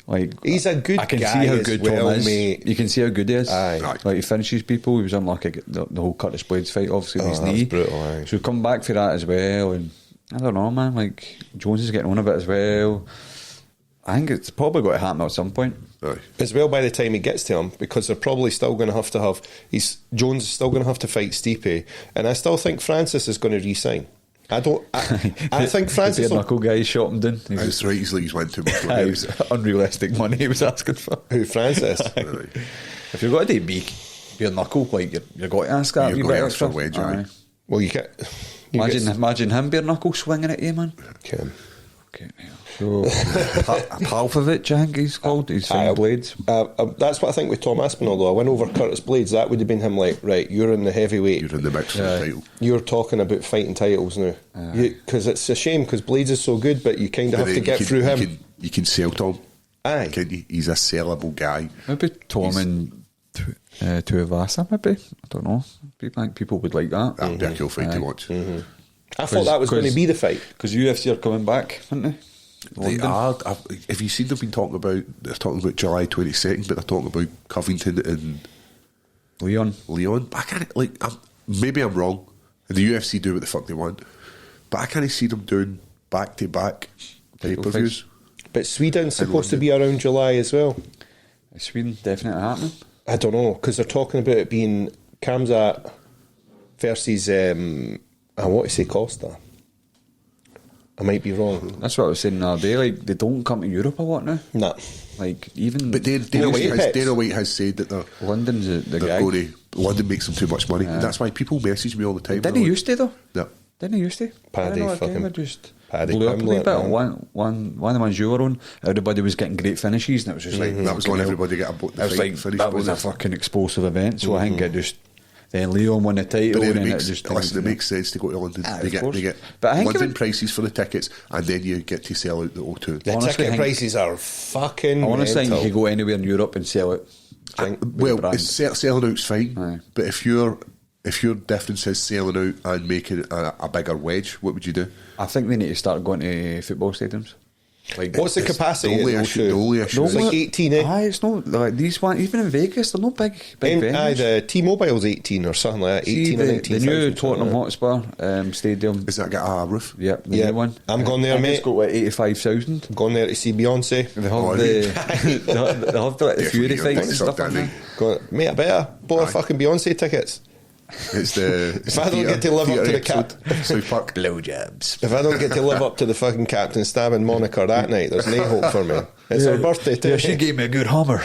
like He's a good I can guy see how as good well, Tom is. mate. You can see how good he is. Aye. Like, he finishes people. He was unlucky the whole Curtis Blades fight, obviously, with his that was knee. brutal, aye. So come back for that as well. And I don't know, man. Like, Jones is getting on a bit as well. I think it's probably got to happen at some point. Aye. As well by the time he gets to him, because they're probably still going to have Jones is still going to have to fight Stipe, and I still think Francis is going to re-sign. I think Francis The bare will, knuckle guy shot him down. He was, That's right, he's like he's went too much. it was unrealistic money he was asking for. who Francis? If you've got to do bare knuckle, like, you've got to ask that. You've wee got to bit ask for extra. a wedge, Aye. aye. Well, you get Imagine him bare knuckle swinging at you, man. Okay. Okay, yeah. So Palfovich, I think he's called. He's Aye, swinging blades. That's what I think with Tom Aspinall, though. I went over Curtis Blades. That would have been him, like, right, you're in the heavyweight. You're in the mix for the title. You're talking about fighting titles now. Because it's a shame, because Blades is so good, but you kind of have to get through him. You can sell Tom. Aye. Can you? He's a sellable guy. Maybe Tom and Tuivasa, maybe. I don't know. I think people would like that. That would be a cool fight to watch. I thought that was going to be the fight. Because UFC are coming back, aren't they? They are. Have you seen they've been talking about? They're talking about July 22nd, but they're talking about Covington and Leon. But I can't. Maybe I'm wrong. And the UFC do what the fuck they want, but I can't see them doing back-to-back pay-per-views. But Sweden's supposed to be around July as well. Is Sweden definitely happening? I don't know, because they're talking about it being Kamzat versus, I want to say Costa. I might be wrong. That's what I was saying the other day. Like, they don't come to Europe a lot now. Nah. Like, even But Dana White has said that London's the they're guy. going to, London makes them too much money. And that's why people message me all the time. Didn't he used to though? No. Didn't he used to? Paddy I don't know, fucking- kind of just Paddy blew up a wee Pimblett, bit. man. One of the ones you were on, everybody was getting great finishes, and it was just like That was fucking when hell. everybody get a It was like finish that was a bonus. fucking explosive event. So I think it just then Leon won the title, But then and it makes, it just listen, it makes sense to go to London. Ah, They of get course. they get But I think London it- prices for the tickets, and then you get to sell out the O2. The Honestly, I ticket think- prices are fucking I honestly think you mental. could go anywhere in Europe and sell it. Well, selling out's fine, Aye. but if your difference is selling out and making a bigger wedge, what would you do? I think they need to start going to football stadiums. Like, What's the It's capacity? the only at issue- the only issue It's is- like 18, eh? Aye, it's not like these ones. Even in Vegas, they're not big Aye, venues. the T-Mobile's 18 or something like that. See 18 or the 19. new Tottenham Hotspur stadium. Is that got a roof? Yep, the Yeah, new one. I'm going there, I think mate. It's got like 85,000. Gone there to see Beyonce. They have Oh, the really? they have the like, the Fury Definitely fights and your stuff box up, like that. Danny. Mate, I better bought Aye. fucking Beyonce tickets. It's the. If I don't get to live up to the South Park. Blowjobs. If I don't get to live up to the fucking Captain Stabbing moniker that night, there's no hope for me. It's her birthday too. Yeah, she gave me a good hammer.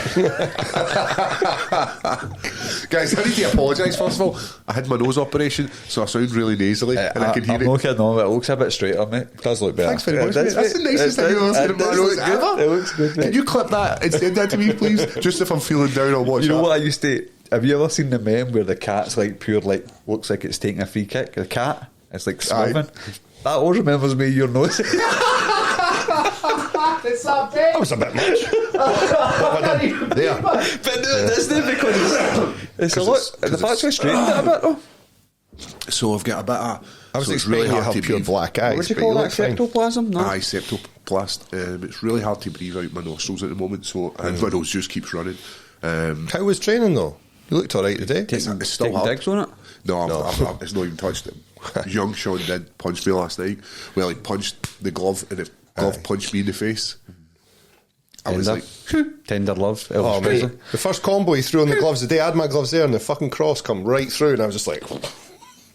Guys, I need to apologise first of all. I had my nose operation, so I sound really nasally, and I can hear I'm it. not kidding on, it looks a bit straighter, mate. It does look better. Thanks very much, It mate. does, That's the mate. nicest It thing I've ever does- seen it in my does nose look good. ever. It looks good, mate. Can you clip that and send that to me, please? Just if I'm feeling down on WhatsApp. You know what I used to... Have you ever seen the meme where the cat's like pure, like, looks like it's taking a free kick? The cat, it's like swerving. That always remembers me your nose. That was a bit much. What have I done? There. But no, that's not because it's a lot. They've actually straightened it a bit though. So I've got a bit of. I was so it's expecting really you to hard have to pure breathe. black eyes. What would you but call that? look fine. Ectoplasm? No. Aye, septoplast. It's really hard to breathe out my nostrils at the moment, so and my nose just keeps running. How was training though? You looked alright today. It's still Taking hard. digs on it. No, it's not even touched it. Young Sean did punch me last night. Well, he punched the glove, and the glove punched me in the face. I was Tender. like, Tender love. Oh, Elvis Presley. mate. The first combo he threw on the gloves, the day I had my gloves there and the fucking cross come right through and I was just like,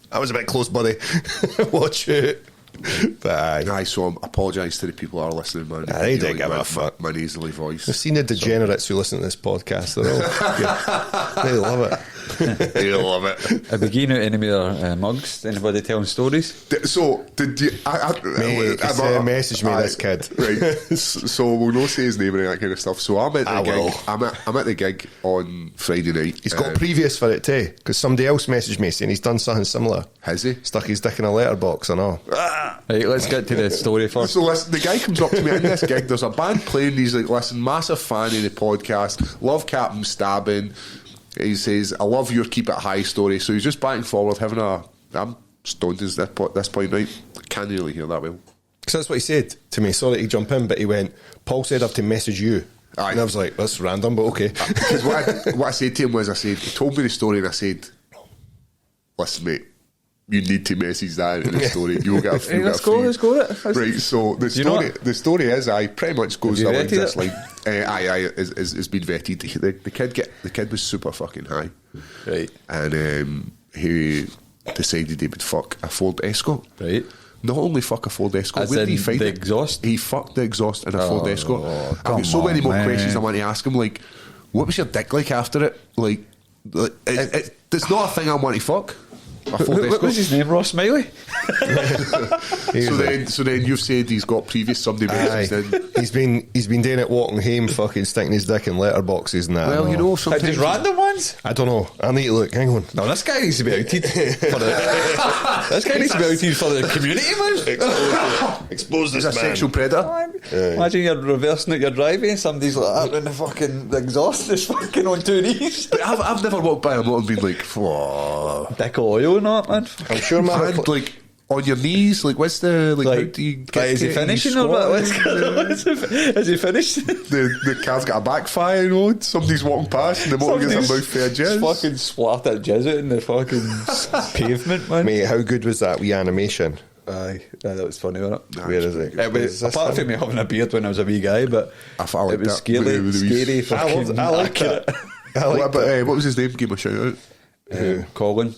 that was a bit close, buddy. Watch it. But aye. aye, so I apologise to the people who are listening, man. They don't Like give my- a fuck. My nasally voice. I've seen the degenerates who listen to this podcast. They're all, they love it. They love it. Have you given out any of their mugs? Anybody telling stories? So, did you. Mate, he's, messaged me, this kid. Right. So, we'll not say his name and that kind of stuff. So, I'm at the I gig. will. I'm at the gig on Friday night. He's got previous for it too, because somebody else messaged me saying he's done something similar. Has he? Stuck his dick in a letterbox and all. Right, let's get to the story first. So listen, the guy comes up to me in this gig. There's a band playing. He's like, "Listen, massive fan of the podcast. Love Captain Stabbing." He says, "I love your keep it high story." So he's just back and forward, having a. I'm stoned at this point, right? Can't really hear that well. Because that's what he said to me. Sorry to jump in, but he went, Paul said I have to message you. Aye. And I was like, that's random, but okay. Because what I said to him was, he told me the story, and I said, "Listen, mate, you need to message that in the story. You'll get a Hey, let's go it. Right, so You know the story is, I pretty much goes Have you along vetted this it? line. It's been vetted. The kid was super fucking high, Right. and he decided he would fuck a Ford Escort. Right. Not only fuck a Ford Escort, As where did he in find the it? exhaust? He fucked the exhaust in a Ford Escort. I've come got so many on, more man. questions I want to ask him. Like, what was your dick like after it? Like it's not a thing I want to fuck. A Ford What Escort. was his name? Ross Smiley? So then you've said he's got previous somebody Aye. messages in. He's been doing it walking home, fucking sticking his dick in letterboxes and that. Well, you know, Like sometimes just random ones? I don't know. I need to look. Hang on. No, this guy needs to be outed. For the, this guy needs to be outed for the community, man. Expose he's a sexual predator. Imagine you're reversing at your driveway and somebody's like that in the exhaust is fucking on two knees. But I've never walked by a motor and been like, "Whoa." Dick of oil and that, man. I'm sure my And like on your knees, like what's the like? How do you get is he to- finishing you or what? squat? Is he finished? The car's got a backfire, you know. Somebody's walking past and the motor gets a mouthful of jizz. Fucking splattered jizz out in the fucking pavement, man. mate, how good was that wee animation? Aye, that was funny, wasn't it? Where is it? It was, apart from me having a beard when I was a wee guy, but I liked it was that. scary, With the wee- scary. I fucking like accurate. that. I like What that. about what was his name? Give him a shout out. Colin,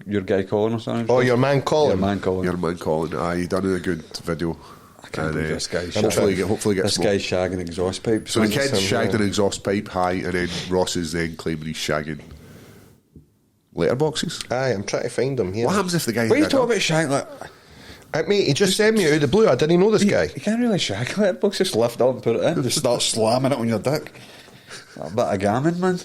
your guy Colin or something. Oh, your man Colin. Your man Colin. Your man Colin, he done a good video. I can't believe this guy. Hopefully gets this guy's shagging exhaust pipes. So the kid's shagged an exhaust pipe high, and then Ross is then claiming he's shagging letterboxes. Aye, I'm trying to find him here. What happens if the guy? What are you talking about shagging? Like, Mate, he just sent me out of the blue. I didn't know this guy. You can't really shag a letterbox. Just lift it up and put it in. Just start slamming it on your dick. A bit of gammon, man.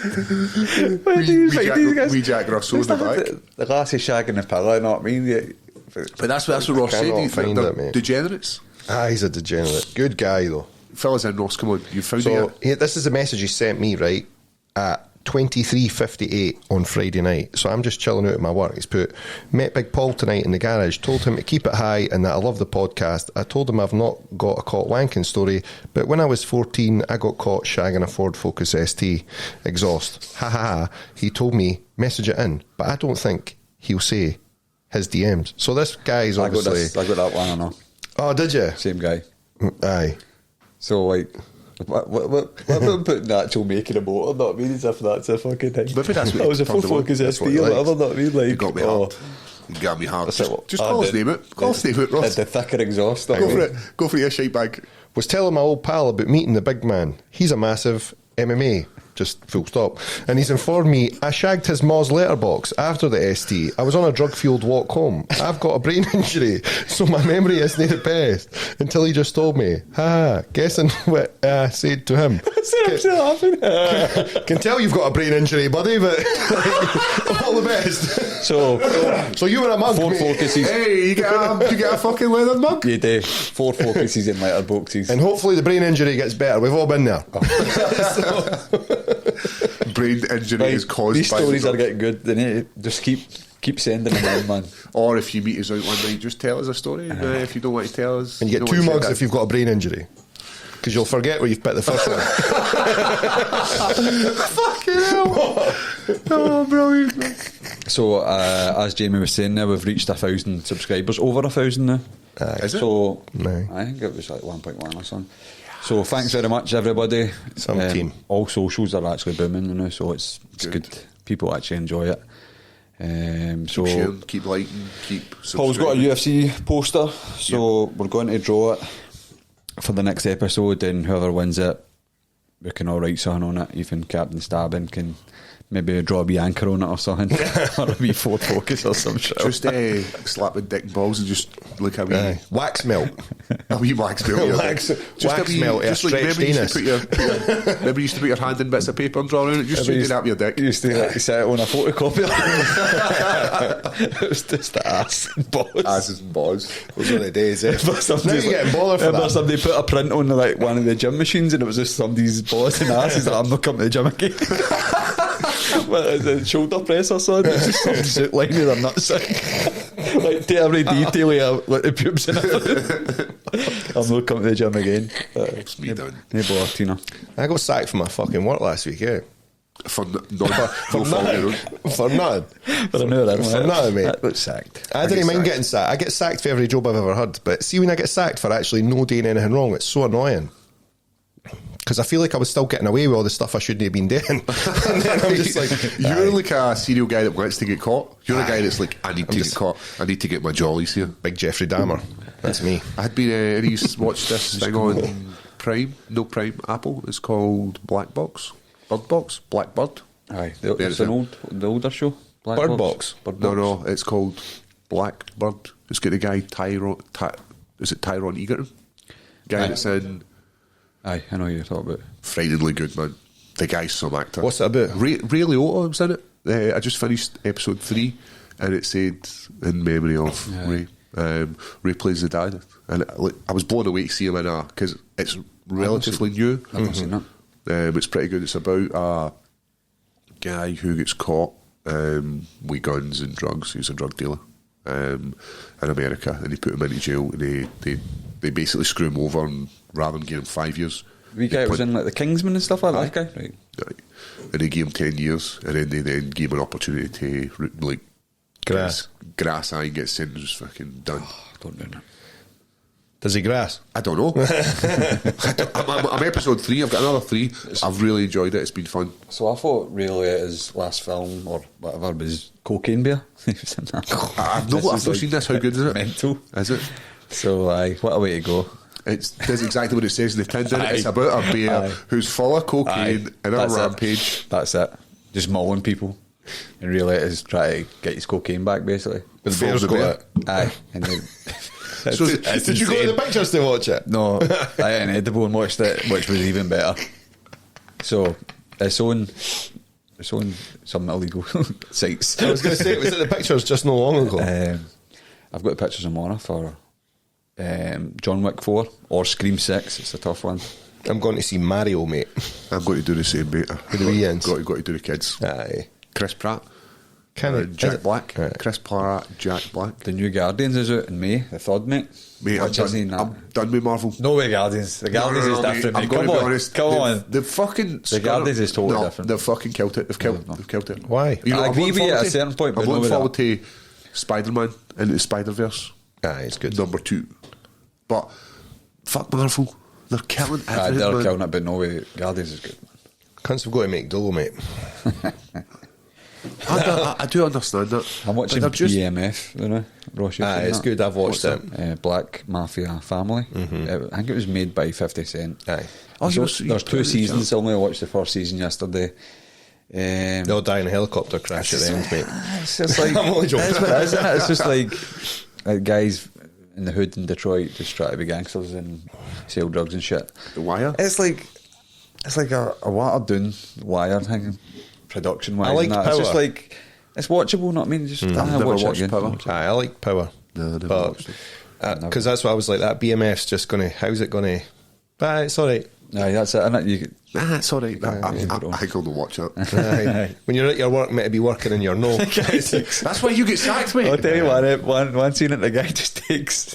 We Jack Russell in the back. The lassie's shagging the pillow, you know what I mean? But that's what Ross said. They're degenerates. He's a degenerate. Good guy, though. Fill us in, Ross, come on. You found So, it. this is the message he sent me, right, at 23:58 on Friday night. So I'm just chilling out at my work. He's put, met Big Paul tonight in the garage, told him to keep it high and that I love the podcast. I told him I've not got a caught wanking story, but when I was 14, I got caught shagging a Ford Focus ST exhaust. Ha ha ha. He told me, message it in, but I don't think he'll say his DMs. So this guy's obviously... I got that one, I know. Oh, did you? Same guy. Aye. So, like... What about putting the actual making a motor? Not mean as if that's a fucking thing. Maybe that's what I was a full focus that's ST what he or likes. whatever. Not mean like You got me hard. You got me hard. Just call his name it. Call his name it, Ross. The thicker exhaust. Go for it. Go for your shite bag. Was telling my old pal about meeting the big man. He's a massive MMA. Just full stop. And he's informed me I shagged his Moz letterbox after the ST. I was on a drug-fueled walk home. I've got a brain injury, so my memory isn't the best. Until he just told me, guessing what I said to him. I'm still laughing. Can tell you've got a brain injury, buddy, but all the best. So you were a mug, Ford mate. Focuses. Hey, you get a fucking leather mug? You do. Ford Focuses in letterboxes. And hopefully the brain injury gets better. We've all been there. Brain injury is caused these by stories the are getting good. They need to just keep sending them in, man. Or if you meet us out one night, just tell us a story. If you don't want to tell us, And you get don't 2 want to mugs say if you've got a brain injury. Because you'll forget where you've put the first one. Fucking hell! Oh, brilliant! So, as Jamie was saying, there we've reached 1,000 subscribers, over 1,000 now. Is it? So, No. I think it was like 1.1 or something. So, thanks very much, everybody. Some team. All socials are actually booming now, so it's good. People actually enjoy it. So, Keep sharing, keep liking, keep Paul's got a subscribing. UFC poster, so we're going to draw it for the next episode, and whoever wins it, we can all write something on it. Even Captain Stabbing can maybe draw a wee anchor on it or something, or a wee Ford Focus or some shit. Just slap the dick and balls and just look a wee Wax melt. a wee wax melt. Yeah. Wax Just melt, just like stretched remember you anus. used to put remember you used to put your hand in bits of paper and draw around it. Just so you didn't have your dick. You used to like, set it on a photocopier. It was just the ass and balls. Asses and balls. Those are the days, eh? Now Now you're getting bothered for remember that. somebody put a print on like one of the gym machines, and it was just somebody's balls and ass. He's like, I'm not coming to the gym again. The shoulder press or something. It's just some suit line with their nuts in. Like, to every detail of like the pubes and everything. I'm not coming to the gym again. It's me done. No bother, Tina. I got sacked from my fucking work last week, yeah. For no fault of your own. For nothing. But I know that. For nothing, mate. I got sacked. I didn't get mind sacked. getting sacked. I get sacked for every job I've ever had. But see, when I get sacked for actually no doing anything wrong, it's so annoying. Because I feel like I was still getting away with all the stuff I shouldn't have been doing. And then I'm just like, You're like a serial guy that wants to get caught. You're a guy that's like, I need to get caught. I need to get my jollies here. big Jeffrey Dahmer. That's me. I had been and he's watched this thing on Prime, no Prime, Apple. It's called Black Box, Bird Box, Black Bird. Aye, There it's it an is. the older show. Black Bird Box? No, it's called Black Bird. It's got the guy is it Tyrone Egerton? Guy Aye. that's in Aye, I know what you're talking about. Frighteningly Good, man. The guy's some actor. What's it about? Ray Liotta was in it. I just finished episode 3, and it said in memory of Ray. Ray plays the dad, and I was blown away to see him in because it's relatively new. I've not seen that. It's pretty good. It's about a guy who gets caught with guns and drugs. He's a drug dealer in America, and they put him into jail, and they basically screw him over, and rather than give him 5 years, We guy was in like the Kingsman and stuff like that guy, right? and they gave him 10 years, and then they gave him an opportunity to like Grass. grass eye and get sentenced, fucking done. Don't do that. Does he grass? I don't know. I'm episode 3. I've got another 3. I've really enjoyed it. It's been fun. So I thought really his last film or whatever was Cocaine Bear. He was in that. I've not seen this. How good is it? Mental. Is it? So what a way to go. It does exactly what it says in the tin, doesn't it? It's about a bear who's full of cocaine and a rampage. That's it. Just mauling people. And really it is trying to get his cocaine back, basically. But the bear's got it. Aye. And then, So did you go to the pictures to watch it? No, I ate an edible and watched it, which was even better. So it's on some illegal sites. I was going to say, was it the pictures just no long ago? I've got the pictures in Mona for John Wick 4 or Scream 6. It's a tough one. I'm going to see Mario, mate. I'm going to do the same, mate. With the wee ends. Got to do the kids. Aye. Chris Pratt. Jack Black. Right. Chris Pratt, Jack Black. The new Guardians is out in May, the 3rd, mate. Mate, I'm done with Marvel. No way, Guardians. The Guardians is different, I'm mate. going Come to be on. honest. Come on. The fucking The Guardians is totally different. They've fucking killed it. They've killed it. Why? You know, I I'm agree looking with you forward at a to- certain point, but I'm not looking with forward to Spider-Man into the Spider-Verse. Aye, it's good. Number 2. But fuck Marvel. They're killing everything, They're man. killing it, but no way. Guardians is good, man. Cunts have got to make dough, mate. I do understand that. I'm watching But they're just- BMF, you know, Roshi. Aye, it's good. I've watched it. Black Mafia Family. I think it was made by 50 Cent. Aye. Oh, So you there's 2 put it seasons. I only watched the first season yesterday. They all die in a helicopter crash at the end, mate. It's just like I'm only joking. It's what it is, isn't it? It's just like guys in the hood in Detroit just try to be gangsters and sell drugs and shit. The Wire? It's like a watered down Wire thing, production wise. I like It's just Power. like it's watchable. Not I mean, just I've I never watch it watched again. Power. Aye, I like Power. No, I never But watched it. because that's what I was like. That BMF's just going to. How's it going to? Aye, it's all right. Aye, that's it. Innit? You, Nah, it's alright. I yeah. think I'll watch it. Aye. When you're at your work, mate, to be working in your no. That's why you get sacked, mate. I'll tell you one scene that the guy just takes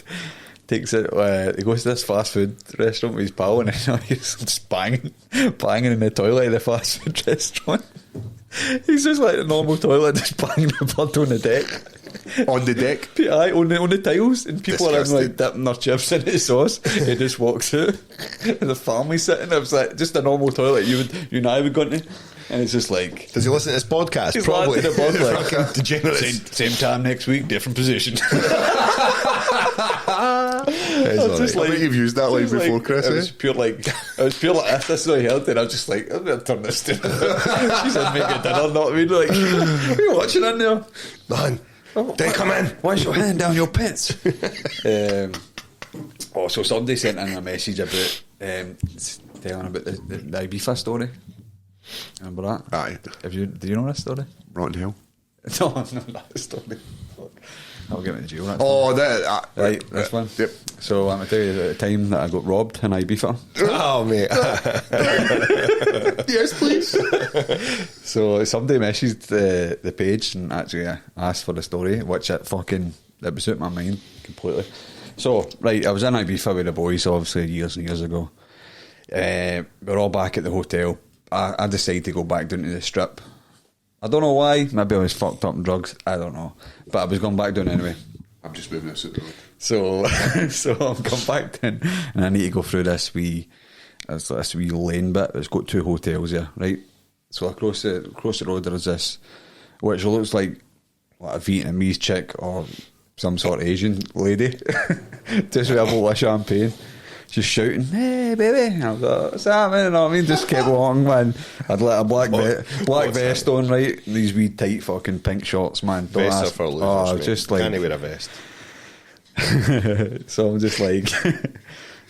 it. He goes to this fast food restaurant with his pal, and he's just banging in the toilet of the fast food restaurant. He's just like a normal toilet, just banging the blood on the deck. On the deck. Aye, on the tiles, and people are in Disgusting. like dipping their chips into the sauce. He just walks out, and the family sitting there. It's like just a normal toilet you and I would go into, and it's just like Does he listen to this podcast? he's Probably. laughing at the bus, Fucking degenerates. same time next week, different position. It's all just right. I think you've used that line It was before, like- Chris. It was pure like this is what I heard, and I was just like, I'm gonna turn this down. She said, "Make a dinner." Not me. Like, what are you watching in there? Man, they come in. Why's your hand down your pants? So somebody sent in a message about telling about the Ibiza story. Remember that? Aye. Do you know this story? Rotten hell. No, that story. I'll get me to jail. Oh, that. Right, this one. Yep. So I'm going to tell you the time that I got robbed in Ibiza. Oh, mate. Yes, please. So somebody messaged the page and actually asked for the story, which it was out my mind completely. So, right, I was in Ibiza with the boys, obviously, years and years ago. We're all back at the hotel. I decided to go back down to the strip. I don't know why. Maybe I was fucked up on drugs. I don't know. But I was going back down anyway. I'm just moving this out the road. So I'm come back down, and I need to go through this wee lane bit. It's got 2 hotels here, right? So across the road there is this, which looks like a Vietnamese chick or some sort of Asian lady, just with a bottle of champagne. Just shouting, "Hey, baby!" And I was like, "What's that, man?" You know what I mean? Just kept along, man. I'd let a black vest on, right? These wee tight fucking pink shorts, man. Don't Vests are ask. for losers, Oh, mate. just like Can't wear a vest. so I'm just like,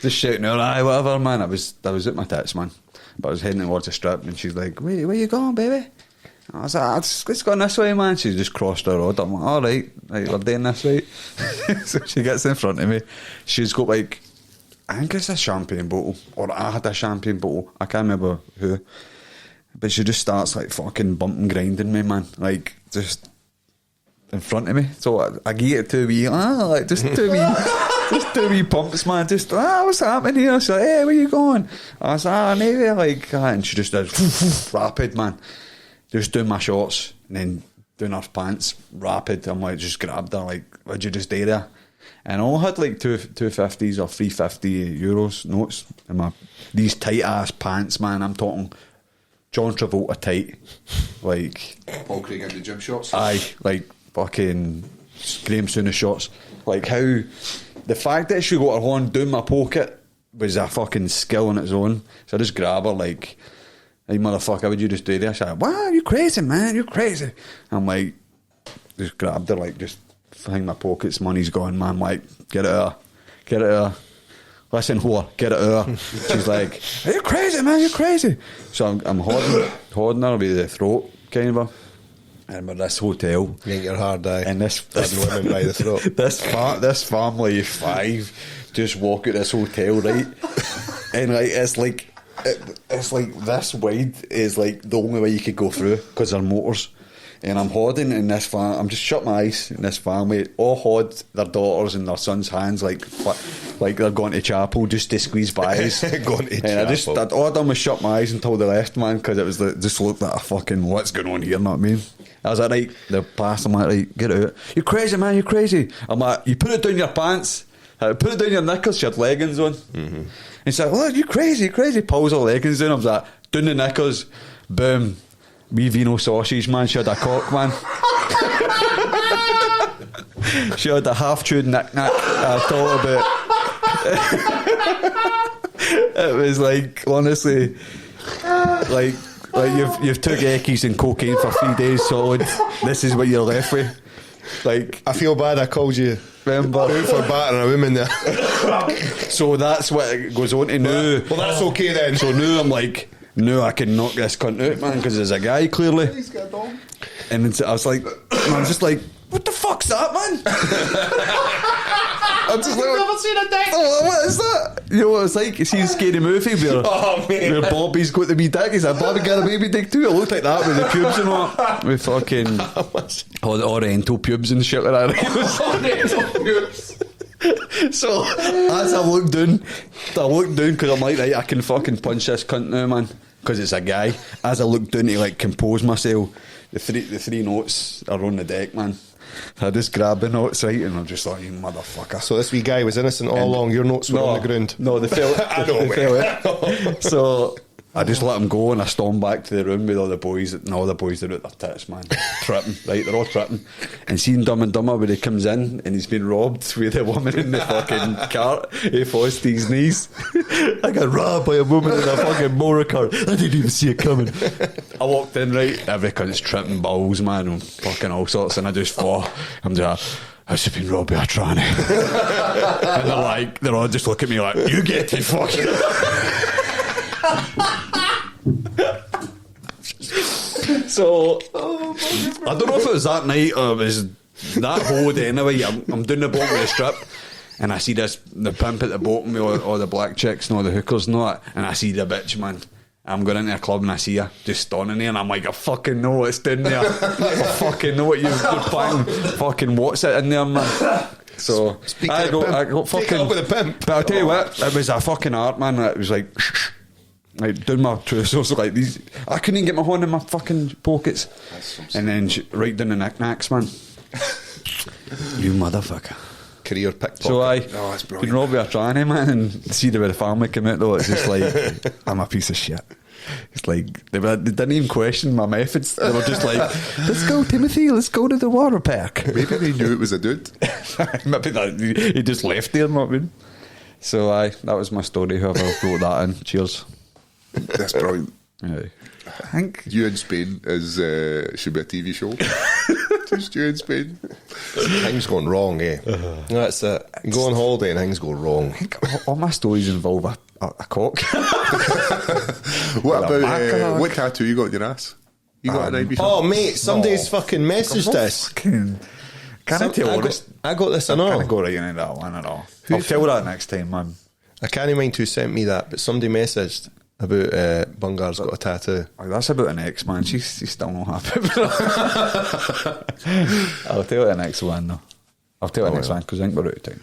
just shouting out, "Aye, whatever, man." I was at my tits, man. But I was heading towards the strip, and she's like, where you going, baby? I was like, let's go this way, man. She just crossed the road. I'm like, all right, we're doing this way. So she gets in front of me. She's got like, I think it's a champagne bottle, or I had a champagne bottle. I can't remember who. But she just starts like fucking bumping, grinding me, man. Like, just in front of me. So I get it to wee, just 2 wee pumps, man. Just, what's happening here? She's like, "Hey, where you going?" I was like, "Navy," like, and she just does rapid, man. Just doing my shorts and then doing her pants rapid. I'm like, just grabbed her, like, "What'd you just do there?" And I only had like 250s or 350 euros notes in these tight ass pants, man. I'm talking John Travolta tight, like Paul Craig in the gym shorts. aye, like fucking Graham Souness shorts. Like how the fact that she got her hand down my pocket was a fucking skill on its own. So I just grab her like, hey motherfucker, what would you just do there? She's like, wow, you crazy, man, you crazy. I'm like, just grabbed her, like, just hang my pockets, money's gone, man. Like, get it out, get it out. Listen, whore, get it out. She's like, are you crazy, man, you crazy. So I'm holding her by the throat, kind of. And we're at this hotel. You ain't your hard eye. And this women by the throat. this family of 5 just walk out this hotel, right? And like it's like this wide is like the only way you could go through because they're motors. And I'm holding in this family. I'm just shut my eyes in this family. All hold their daughters in their son's hands like they're going to chapel just to squeeze by us. Going to chapel. All I done was shut my eyes and told the rest, man, because it was just looked like a fucking what's going on here, you know what I mean? I was like, right, the past, I'm like, right, get out. You crazy, man, you crazy. I'm like, you put it down your pants. Put it down your knickers, she had leggings on. Mm-hmm. And he's like, oh, you crazy, crazy. Pulls her leggings down. I was like, down the knickers, boom. Wee Vino sausage, man. She had a cock, man. She had a half-chewed knick-knack I thought about. It was like, honestly, like you've took Eckies and cocaine for 3 days solid. This is what you're left with. Like, I feel bad I called you remember out for battering a woman there. So that's what it goes on to now. Well, that's okay then. So now I'm like, no, I can knock this cunt out, man, because there's a guy clearly. He's got a dog. And I was like, I was just like, what the fuck's that, man? I'm just like, I've never seen a dick. oh, what is that? You know what it's like? You see a scary movie where, where Bobby's got the wee dick. He's like, Bobby got a baby dick too. It looked like that with the pubes and all. With fucking all the oriental pubes and shit like that. So as I look down because I'm like, right, I can fucking punch this cunt now, man, because it's a guy. As I look down to like compose myself, the three notes are on the deck, man. I just grabbed the notes, right, and I'm just like, you motherfucker. So this wee guy was innocent all along. Your notes were on the ground. No, they fell. I know, they fell out. So I just let him go and I stormed back to the room with all the boys, and all the boys are out their tits, man. Tripping, right? They're all tripping. And seeing Dumb and Dumber when he comes in and he's been robbed with a woman in the fucking cart, he falls to his knees. I got robbed by a woman in a fucking motor car. I didn't even see it coming. I walked in, right? Every cunt's tripping balls, man, and fucking all sorts, and I just fall. I'm just I've just been robbed by a tranny. And they're all just looking at me like, you get to fucking. So I don't know if it was that night or it was that whole day. Anyway, I'm doing the bottom of the strip and I see the pimp at the bottom with all the black chicks and all the hookers and all that, and I see the bitch, man. I'm going into a club and I see her just standing there and I'm like, I fucking know what's down there. I fucking know what you're playing. Fucking what's it in there, man. So I got fucking. Take it up with the pimp. But I'll tell you what, it was a fucking art, man. It was like down my trousers, like these. I couldn't even get my hand in my fucking pockets. And then right down the knick-knacks, man. You motherfucker. Career pickpocket. So that's brilliant. been robbed by a tranny, man, and see the way the family came out though, it's just like, I'm a piece of shit. It's like they didn't even question my methods. They were just like, let's go, Timothy, let's go to the water park. Maybe they knew it was a dude. Maybe he just left there, not been. So that was my story. Whoever wrote that in, cheers. That's brilliant. Yeah. I think You in Spain should be a TV show. Just you in Spain. Things going wrong, eh? That's it. You go on holiday and things go wrong. all my stories involve a cock. What about what tattoo you got on your ass? You got an IB? Oh, mate, somebody's fucking messaged us. Can I tell this? I got this, I I know. can't go right into that one at all. I'll tell that next time, man. I can't mind who sent me that, but somebody messaged about Bungard's got a tattoo. Oh, that's about an ex, man. She's still not happy. I'll tell you the next one, though. I'll tell you the next one because I think we're out of time.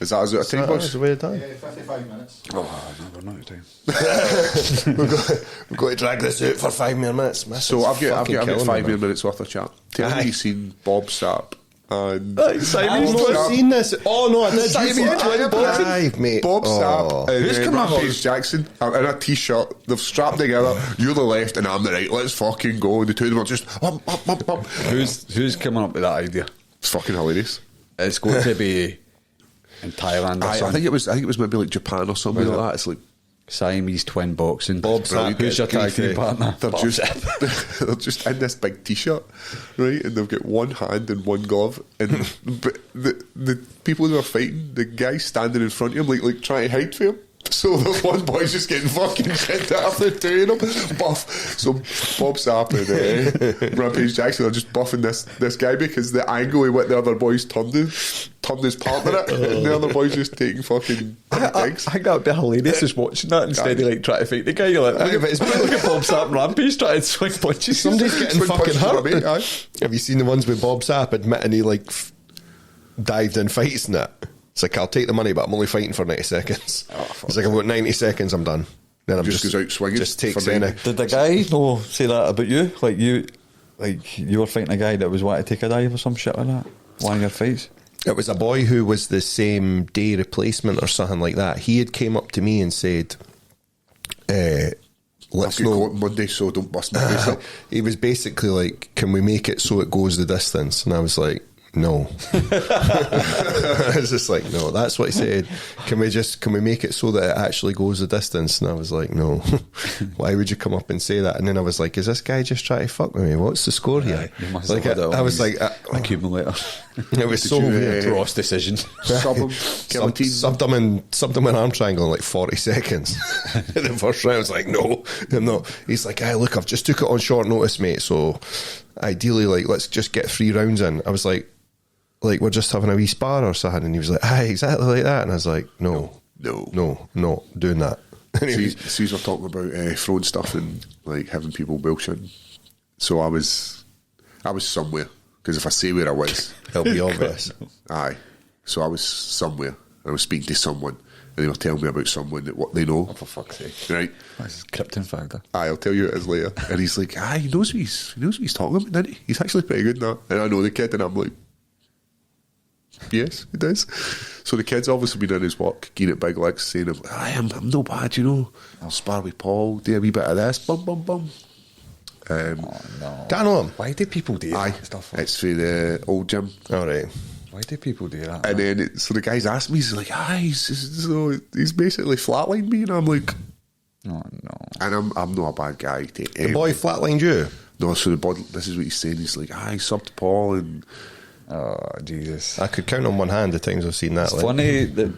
Is that as a time, boys? We're done. 55 minutes. Oh, no, we're not out of time. We've got to drag this out for 5 more minutes. So I've got 5 more minutes worth of chat. Tell me you seen Bob start And I've not seen this. Oh no, I did. Siamese You twin boxing. live, mate. Bob Oh. Sapp and Who's come up? Rampage Jackson are in a t-shirt. They've strapped together. You're the left and I'm the right. Let's fucking go. And the two of them are just up. Who's coming up with that idea? It's fucking hilarious. It's going to be in Thailand or I something. think it was maybe like Japan or something like that. It's like Siamese twin boxing. Bob Sapp Who's your gets tag team grief, partner? they're Bob just Sapp. they're just in this big t-shirt, right? And they've got one hand and one glove. And but the people who are fighting, the guy's standing in front of him, like trying to hide from him. So the one boy's just getting fucking shit out of the two of them. Buff. So Bob Sapp and Rampage Jackson are just buffing this guy because the angle of what the other boys turned his partner at, and the other boy's just taking fucking digs. I think that would be hilarious just watching that instead of like trying to fight the guy. You're like, look at Bob Sapp and Rampage trying to swing punches. Somebody's getting Swing fucking punches on hurt. a mate, aye. Have you seen the ones with Bob Sapp admitting he dived in fights and that? It's like, I'll take the money, but I'm only fighting for 90 seconds. It's like, I've got 90 seconds, I'm done. Then I'm Just goes out swinging Just takes for any. 90. Did the guy say that about you? Like you were fighting a guy that was wanting to take a dive or some shit like that? One of your fights? It was a boy who was the same day replacement or something like that. He had came up to me and said, I've let's got know. court Monday, so don't bust my face up. He was basically like, can we make it so it goes the distance? And I was like, no. I was just like, no, that's what he said. Can we make it so that it actually goes the distance? And I was like, no. Why would you come up and say that? And then I was like, is this guy just trying to fuck with me? What's the score here? You must Like, have had it I on was his like, accumulator. it was so weird. Ross decision. Sub him, guillotine. Subbed him in arm triangle in like 40 seconds. In the first round, I was like, no, I'm not. He's like, hey, look, I've just took it on short notice, mate. So ideally, like, let's just get 3 rounds in. I was like, we're just having a wee spar or something. And he was like, aye, exactly like that. And I was like, no, not doing that. See, we're talking about throwing stuff and like having people bullshitting. So I was somewhere, because if I say where I was, It'll be obvious. aye. So I was somewhere. I was speaking to someone, and they were telling me about someone that what they know. For fuck's sake. Right. This is Krypton factor. Aye, I'll tell you it is later. And he's like, aye, he knows what he's talking about, doesn't he? He's actually pretty good now. And I know the kid, and I'm like, yes, he does. So the kid's obviously been in his work, giving it big licks, saying, I'm no bad, you know. I'll spar with Paul, do a wee bit of this, bum, bum, bum. No. Can't know him. Why do people do Aye, that stuff? it's for the old gym. All right. Why do people do that? And then, so the guy's asked me, he's like, he's basically flatlined me, and I'm like, Oh no. and I'm not a bad guy. The boy flatlined you. No, so this is what he's saying. He's like, subbed Paul, and Oh Jesus. I could count on one hand the times I've seen that. It's like. funny that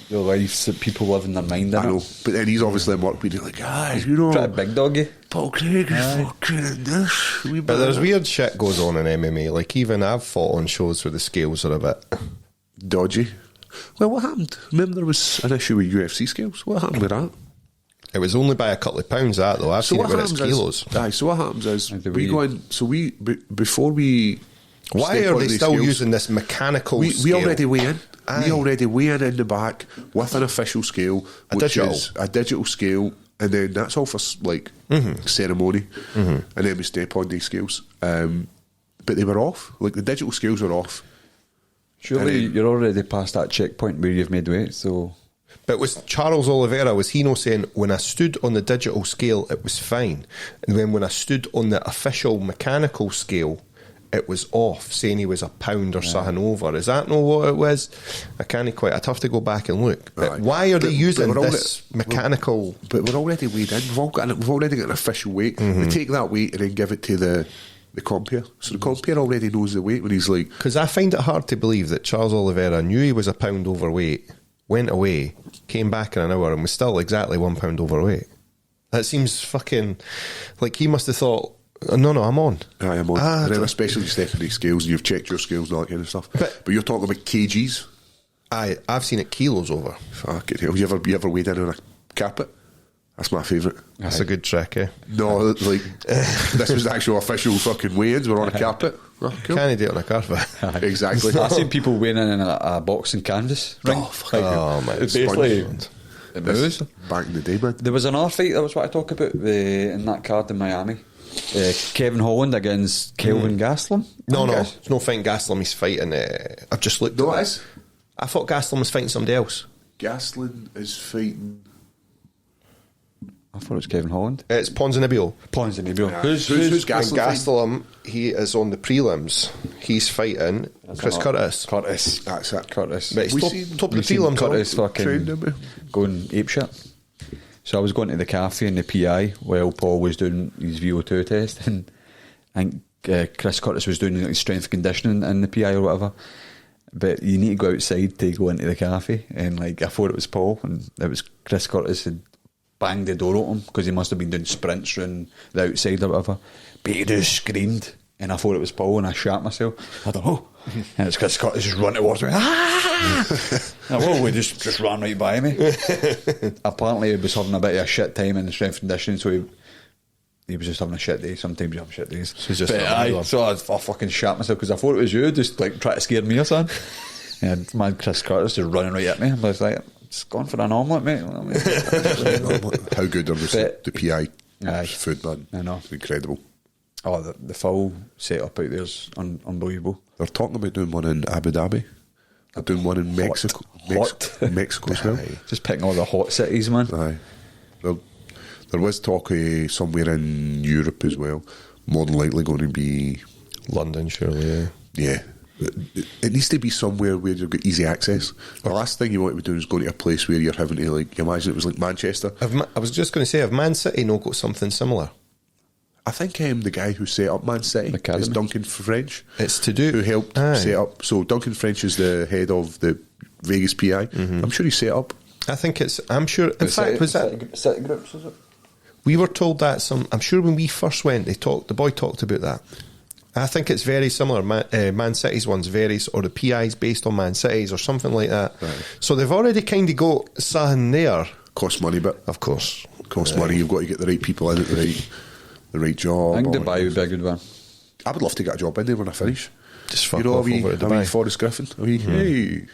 the lives that people live in their mind in I know. it. But then he's obviously in work, being like, you know, Try to big dog you. Paul Craig is fucking in this. But there's weird shit goes on in MMA. Like, even I've fought on shows where the scales are a bit dodgy. Well, what happened? Remember there was an issue with UFC scales? What happened with that? It was only by a couple of pounds, that though. I've seen it where it's kilos. So what happens is And we go in. So before we. Why step are on they these still scales, using this mechanical we scale? already weigh in. Aye. We already weigh in the back with an official scale, A which digital. is a digital scale, and then that's all for like ceremony, and then we step on these scales. But they were off. Like the digital scales were off. Surely And then- you're already past that checkpoint where you've made weight, so But was Charles Oliveira, was he not saying, when I stood on the digital scale, it was fine, and then when I stood on the official mechanical scale, it was off, saying he was a pound or something over? Is that not what it was? I can't quite. I'd have to go back and look. But Aye. why are they But using we're this mechanical? But we're already weighed in. We've already got an official weight. They take that weight and then give it to the compere. So the compere already knows the weight when he's like. Because I find it hard to believe that Charles Oliveira knew he was a pound overweight, went away, came back in an hour, and was still exactly 1 pound overweight. That seems fucking like he must have thought, no, I'm on. I am on. And then especially you step on these scales and you've checked your scales and all that kind of stuff. But you're talking about kgs. I've seen it kilos over. Fuck it. Have you ever weighed in on a carpet? That's my favourite. That's a good trick, eh? No, like this was the actual official fucking weigh-ins. We're on a carpet. Oh, cool. Can he do it on a carpet? Exactly. I've seen people weighing in a boxing canvas ring. Oh, fuck. Oh, my. It's basically Sponge. it moves. Back in the day, man. There was another fight that I was what I talk about in that card in Miami. Kevin Holland against Kelvin Gastelum. No, it's no fighting Gastelum. He's fighting. I've just looked. No, at it is. I thought Gastelum was fighting somebody else. Gastelum is fighting. I thought it was Kevin Holland. It's Ponzinibbio. Ponzinibbio. Yeah. Who's Who's And Gastelum? Gastelum, he is on the prelims. He's fighting Chris Curtis. Curtis. That's it. Curtis. But he's top of the We seen prelims. Curtis though. Trained him, fucking going apeshit. So I was going to the cafe in the PI while Paul was doing his VO2 test, and I think Chris Curtis was doing like strength conditioning in the PI or whatever. But you need to go outside to go into the cafe, and like I thought it was Paul, and it was Chris Curtis had banged the door open because he must have been doing sprints around the outside or whatever. But he just screamed, and I thought it was Paul, and I shat myself. I don't know, and it's Chris Curtis just running towards me. And Will just ran right by me. Apparently, he was having a bit of a shit time in the strength conditioning, so he was just having a shit day. Sometimes you have shit days. So he's just But having one. so I fucking shat myself because I thought it was you, just like trying to scare me or something. And man, Chris Curtis just running right at me. I was like, it's gone for an omelette, mate. How good are the PI Aye. food, man? I know. It's incredible. Oh, the full setup out there is unbelievable. They're talking about doing one in Abu Dhabi. They're doing one in Mexico. Hot. Mexico as well. Just picking all the hot cities, man. Aye. There was talk somewhere in Europe as well. More than likely going to be London, surely. Yeah. It needs to be somewhere where you've got easy access. The last thing you want to be doing is going to a place where you're having to, like, imagine it was like Manchester. I was just going to say, have Man City not got something similar? I think the guy who set up Man City Academy. is Duncan French. It's to do. Who helped Aye. set up. So Duncan French is the head of the Vegas PI. I'm sure he set up. I think it's. I'm sure. In fact, was that City groups? Was it? we were told that I'm sure when we first went, the boy talked about that. I think it's very similar. Man City's one's or the PI's based on Man City's or something like that. Right. So they've already kind of got something there. Costs money, but Of course. costs money. You've got to get the right people in at the right job. I think or- Dubai would be a good one. I would love to get a job in there when I finish. Just fuck You know, off over to Dubai. Forrest Griffin. Hey.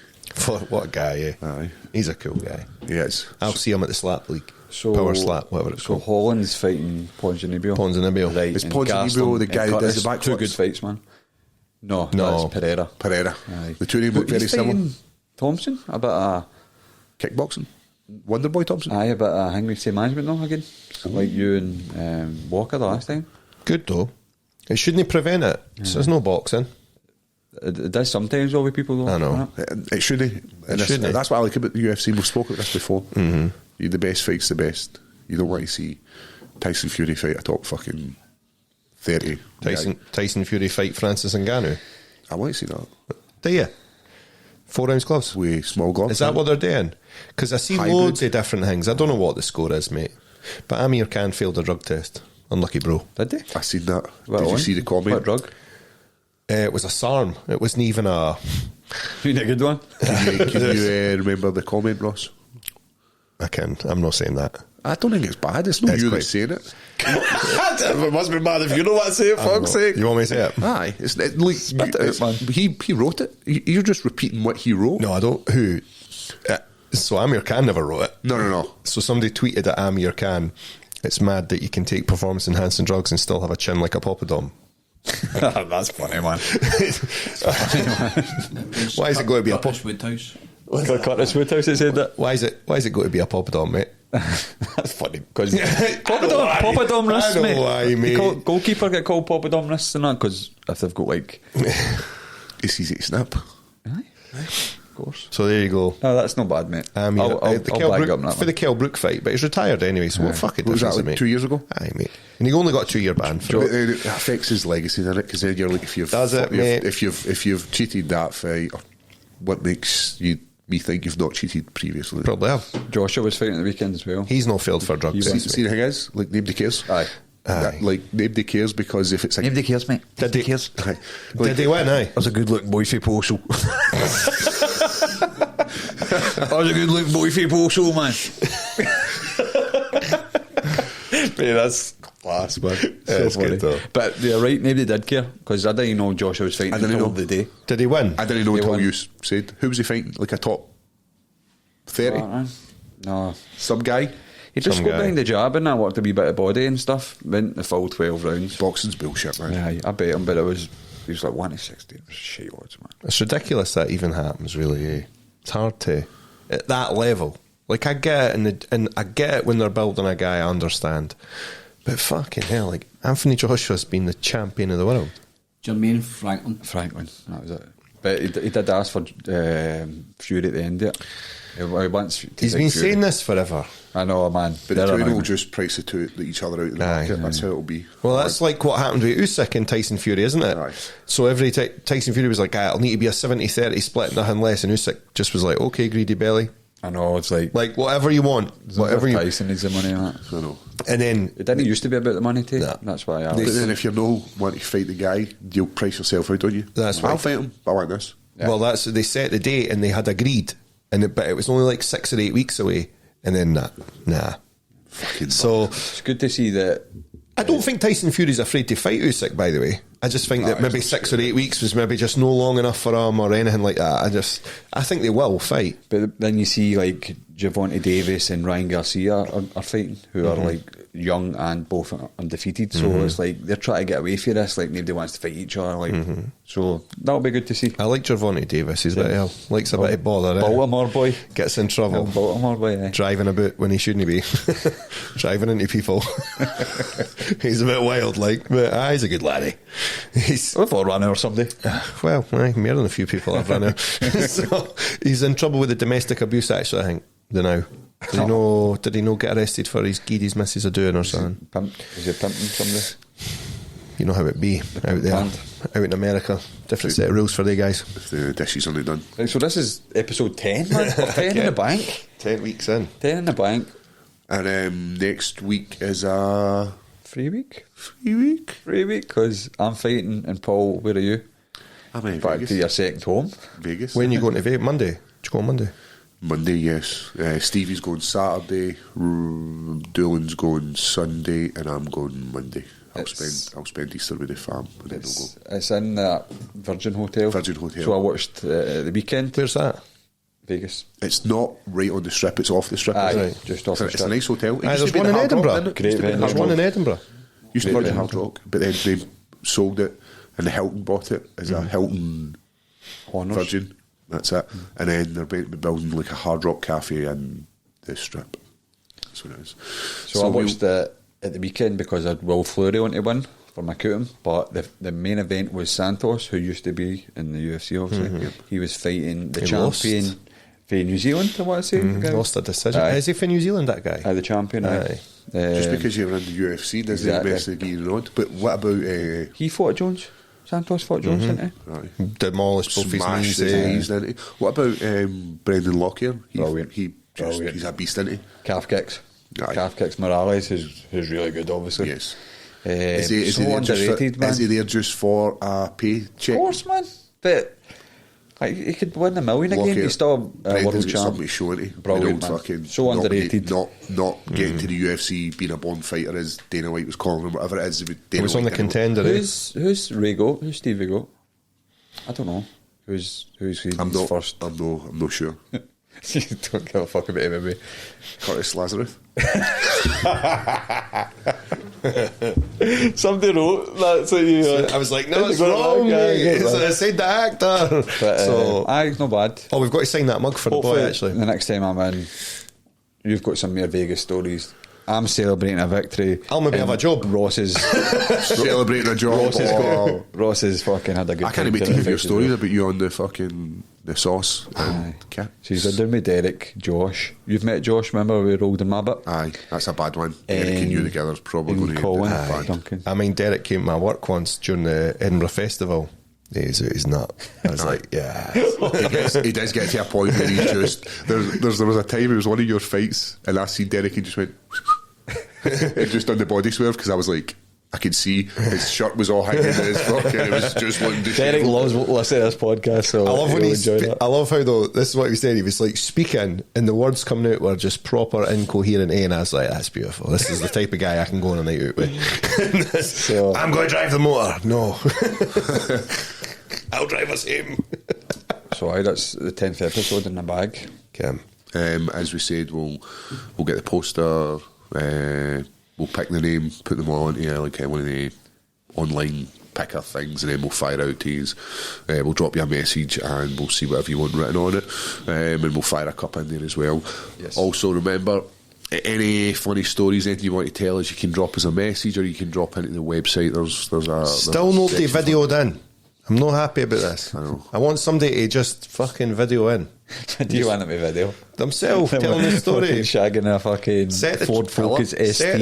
What a guy, yeah. Aye. He's a cool guy. Yeah, it's I'll see him at the slap league. So Power slap, whatever it's So called. Holland's fighting Ponzinibbio. Ponzinibbio. Right. Is and Ponzinibbio Gastelum the and guy that does Curtis, the backflips? Two good fights, man. No, No. that's Pereira. Pereira. Aye. The two of them look very He's similar. fighting Thompson, a bit of Kickboxing. Wonderboy Thompson. a bit of hungry same management though again, like you and Walker the last time. Good though. It shouldn't prevent it. So there's no boxing. It does sometimes though with people though. I know. It shouldn't. And shouldn't. that's what I like about the UFC. We've spoken about this before. Mm-hmm. The best fight's the best. You don't want to see Tyson Fury fight a top fucking 30. Tyson Fury fight Francis Ngannou. I want to see that. Do you? 4 ounce gloves. With small gloves. Is that what they're doing? Because I see Hybrid. loads of different things. I don't know what the score is, mate. But Amir Khan failed a drug test. Unlucky bro. Did they? I seen that. What Did you one? see the comment? What drug? It was a SARM. It wasn't even a... You need a good one. Can you remember the comment, Ross? I can. I'm not saying that. I don't think it's bad. It's not It's you quite- that's saying it. It must be bad if you know what to say. Fuck's sake. You want me to say it? Aye. It's like, Spit it out, man. He wrote it. You're just repeating what he wrote. No, I don't. Who? So Amir Khan never wrote it. No. So somebody tweeted at Amir Khan, it's mad that you can take performance enhancing drugs and still have a chin like a poppadom. That's funny, man. Why is it going to be a Curtis Woodhouse. Curtis Woodhouse has said that. Why is it going to be a poppadom, mate? That's funny because I know why. Poppadom wrists, I know mate. why, mate. Goalkeeper get called Poppadom wrists and that because if they've got like, It's easy to snap. aye, of course. So there you go. No, that's not bad, mate. Amir, I'll the back Kell up Brook, on that for one. the Kell Brook fight, but he's retired anyway, so what fucking What was that, difference, like mate? 2 years ago? Aye, mate. And he only got a 2-year ban for But it. it affects his legacy, doesn't it? Because then you're like, if you've Does it, mate? if you've cheated that fight, what makes me think you've not cheated previously? Probably have. Joshua was fighting at the weekend as well. He's not failed for drugs. See, the thing is, like, nobody cares. Aye. Like, nobody cares because if it's like, Nobody cares, mate. Did he, cares. Aye. did Like, he win, aye? That was a good look, boy, for Postal. That was a good look, boy, for Postal, man. Mate, that's class, man. It's good, though. But you're right, nobody did care because I didn't know Joshua was fighting I didn't until know. the day. Did he win? I didn't know He until won. you said. Who was he fighting? Like a top 30? No. Some guy? He just Some got guy. behind the jab and I worked a wee bit of body and stuff. Went the full 12 rounds. Boxing's bullshit, man. Yeah, I bet him, but he was like 1 to 60. It was shit odds, man. It's ridiculous that even happens, really. Eh? It's hard to at that level. Like I get it, and I get it when they're building a guy. I understand, but fucking hell, like Anthony Joshua's been the champion of the world. Jermaine Franklin. That was it. But he did ask for Fury at the end of it. He wants to He's take been Fury. saying this forever. I know, man. But They're the two annoying. will just price the two each other out in the Aye. market. That's how it'll be. Well, that's like what happened with Usyk and Tyson Fury, isn't it? Aye. So every Tyson Fury was like, it'll need to be a 70-30 split, nothing less. And Usyk just was like, okay, greedy belly. I know, it's like Whatever you want. Whatever you... Tyson needs the money on that. I know. And then... It didn't used to be about the money, too. No. That's why I But then if you're no want to fight the guy, you'll price yourself out, don't you? That's I'll right. fight him, but I want this. Yeah. Well, they set the date and they had agreed. But it was only like 6 or 8 weeks away. And then nah. Fucking So... it's good to see that. I don't think Tyson Fury's afraid to fight Usyk, by the way. I just think that maybe 6 or 8 weeks was maybe just no long enough for him or anything like that. I think they will fight. But then you see like Gervonta Davis and Ryan Garcia are fighting, who are like young and both undefeated. So it's like they're trying to get away from this. Like nobody wants to fight each other. Like so that'll be good to see. I like Gervonta Davis. He's a bit hell. Likes a bit of bother. Eh? Baltimore boy. Gets in trouble. Baltimore boy. Eh? Driving about when he shouldn't be. Driving into people. He's a bit wild, like, but he's a good laddie. He's We've all run over somebody. well, more than a few people I've run out. So he's in trouble with the domestic abuse. Actually, I think. Don't know. Did he not get arrested for his Geedy's missus are doing or something? Is he pimping somebody? You know how it be out there, band. out in America. Different set of rules for the guys. If the dishes only done. Right, so this is episode 10, man. We're 10 in the bank. 10 weeks in. 10 in the bank. And next week is a 3 week. 3 week. 3 week, because I'm fighting, and Paul, where are you? I'm in Back Vegas. to your second home. Vegas. When you going to Vegas? Monday? Did you go on Monday? Monday, yes. Stevie's going Saturday. Doolan's going Sunday, and I'm going Monday. I'll spend Easter with the fam, and then we'll go. It's in that Virgin Hotel. Virgin Hotel. So I watched the weekend. Where's that? Vegas. It's not right on the strip; it's off the strip. Aye, Right. just off It's a- the It's a strip. nice hotel. It Aye, used there's to be one the in Hard Rock, Edinburgh. didn't it? Great Used to be the venue. There's Hard one Rock. in Edinburgh. Used to be Great the venue. Hard Rock, but then they sold it, and the Hilton bought it as a Hilton Honours. Virgin. That's it. And then they're building like a Hard Rock cafe in the strip. That's what it is. So I watched it at the weekend because I had Will Fleury on to win for my Cootum, but the main event was Santos, who used to be in the UFC, obviously. He was fighting the He champion lost. for New Zealand, I want to say. The guy. Lost a decision. Aye. Is he for New Zealand, that guy? The champion, aye. Just because you're in the UFC doesn't Exactly. mess the gear on. But what about He fought Jones. Santos fought Jones, didn't he? Demolished both his smash knees. his eh? knees? Didn't he? What about Brendan Lockyer? Brilliant. He's a beast, isn't he? Calf kicks. Aye. Calf kicks Morales, who's really good, obviously. Yes. Is Is he there just underrated, for, man. Is he there just for a paycheck? Of course, man. But like, he could win $1 million again. Lockyer, He's still a Brendan's world got champ. something to show, ain't he? Brilliant, You know, man. fucking So not underrated. Not getting to the UFC, being a born fighter, as Dana White was calling him, whatever it is. He Dana was on the White didn't- contender. eh? Who's Rigo? Who's Steve Rigo? I don't know. Who's his I'm not first? I'm not sure. You don't give a fuck about MMA. Curtis Lazarus. Somebody wrote that's what you. I was like, no, it's wrong, mate. I said the actor. But, So, aye, not bad. we've got to sign that mug for the boy, Hopefully, actually. the next time I'm in, you've got some more Vegas stories. I'm celebrating a victory. I'll maybe and have a job. Ross is Celebrating a job. Oh. Ross has fucking had a good I time. can't wait to hear your Vegas. stories about you on the fucking the sauce. Aye. Okay. So he's done with Derek, Josh. You've met Josh, remember we rolled in Mabbit? Aye, that's a bad one. Eric and you together is probably going to Colin, end bad. Duncan. I mean, Derek came to my work once during the Edinburgh Festival. He's not. I was like, yeah. He does get to a point where he's just there was a time it was one of your fights and I seen Derek and just went and just done the body swerve because I was like I could see his shirt was all hanging in his fucking it was just looking Derek loves listening to this podcast, so I love when he'll he's. enjoy that. I love how though. This is what he said. He was like speaking, and the words coming out were just proper incoherent. And I was like, "That's beautiful. This is the type of guy I can go on a night out with." So- I'm going to drive the motor. No, I'll drive us home. So aye, that's the 10th episode in the bag. Okay. As we said, we'll get the poster. We'll pick the name, put them all into like one of the online picker things, and then we'll fire out to you. We'll drop you a message and we'll see whatever you want written on it, and we'll fire a cup in there as well. Yes. Also remember, any funny stories, anything you want to tell us, you can drop us a message or you can drop into the website. Still nobody videoed in. I'm not happy about this. I want somebody to just fucking video in. Do you want them to video? Themselves telling the story. Fucking shagging a fucking Ford Focus ST. Set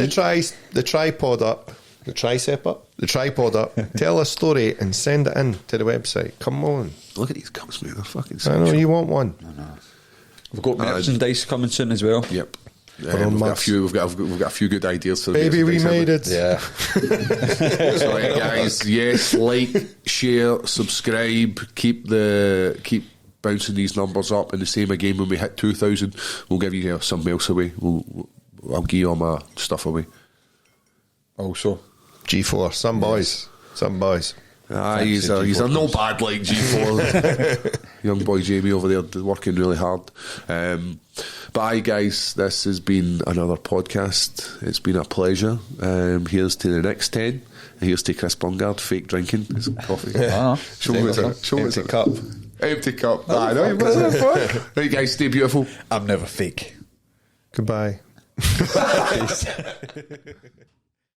the tripod up, the tripod up, tell a story and send it in to the website. Come on. Look at these cups, mate. They're fucking I know, you want one. We've got merchandise coming soon as well. Yep. We've got a few good ideas for the Baby, we made it. Yeah. Sorry, guys. Yes, like, share, subscribe. Keep bouncing these numbers up. And the same again when we hit 2,000, we'll give you something else away. I'll give you all my stuff away. Also, G4, some boys. He's a no bad like G4. Young boy Jamie over there working really hard. But aye, guys, this has been another podcast. It's been a pleasure. Here's to the next 10. And here's to Chris Bungard, fake drinking his coffee. Show me Empty cup. Empty cup. I know you've got it. Right, guys, stay beautiful. I'm never fake. Goodbye.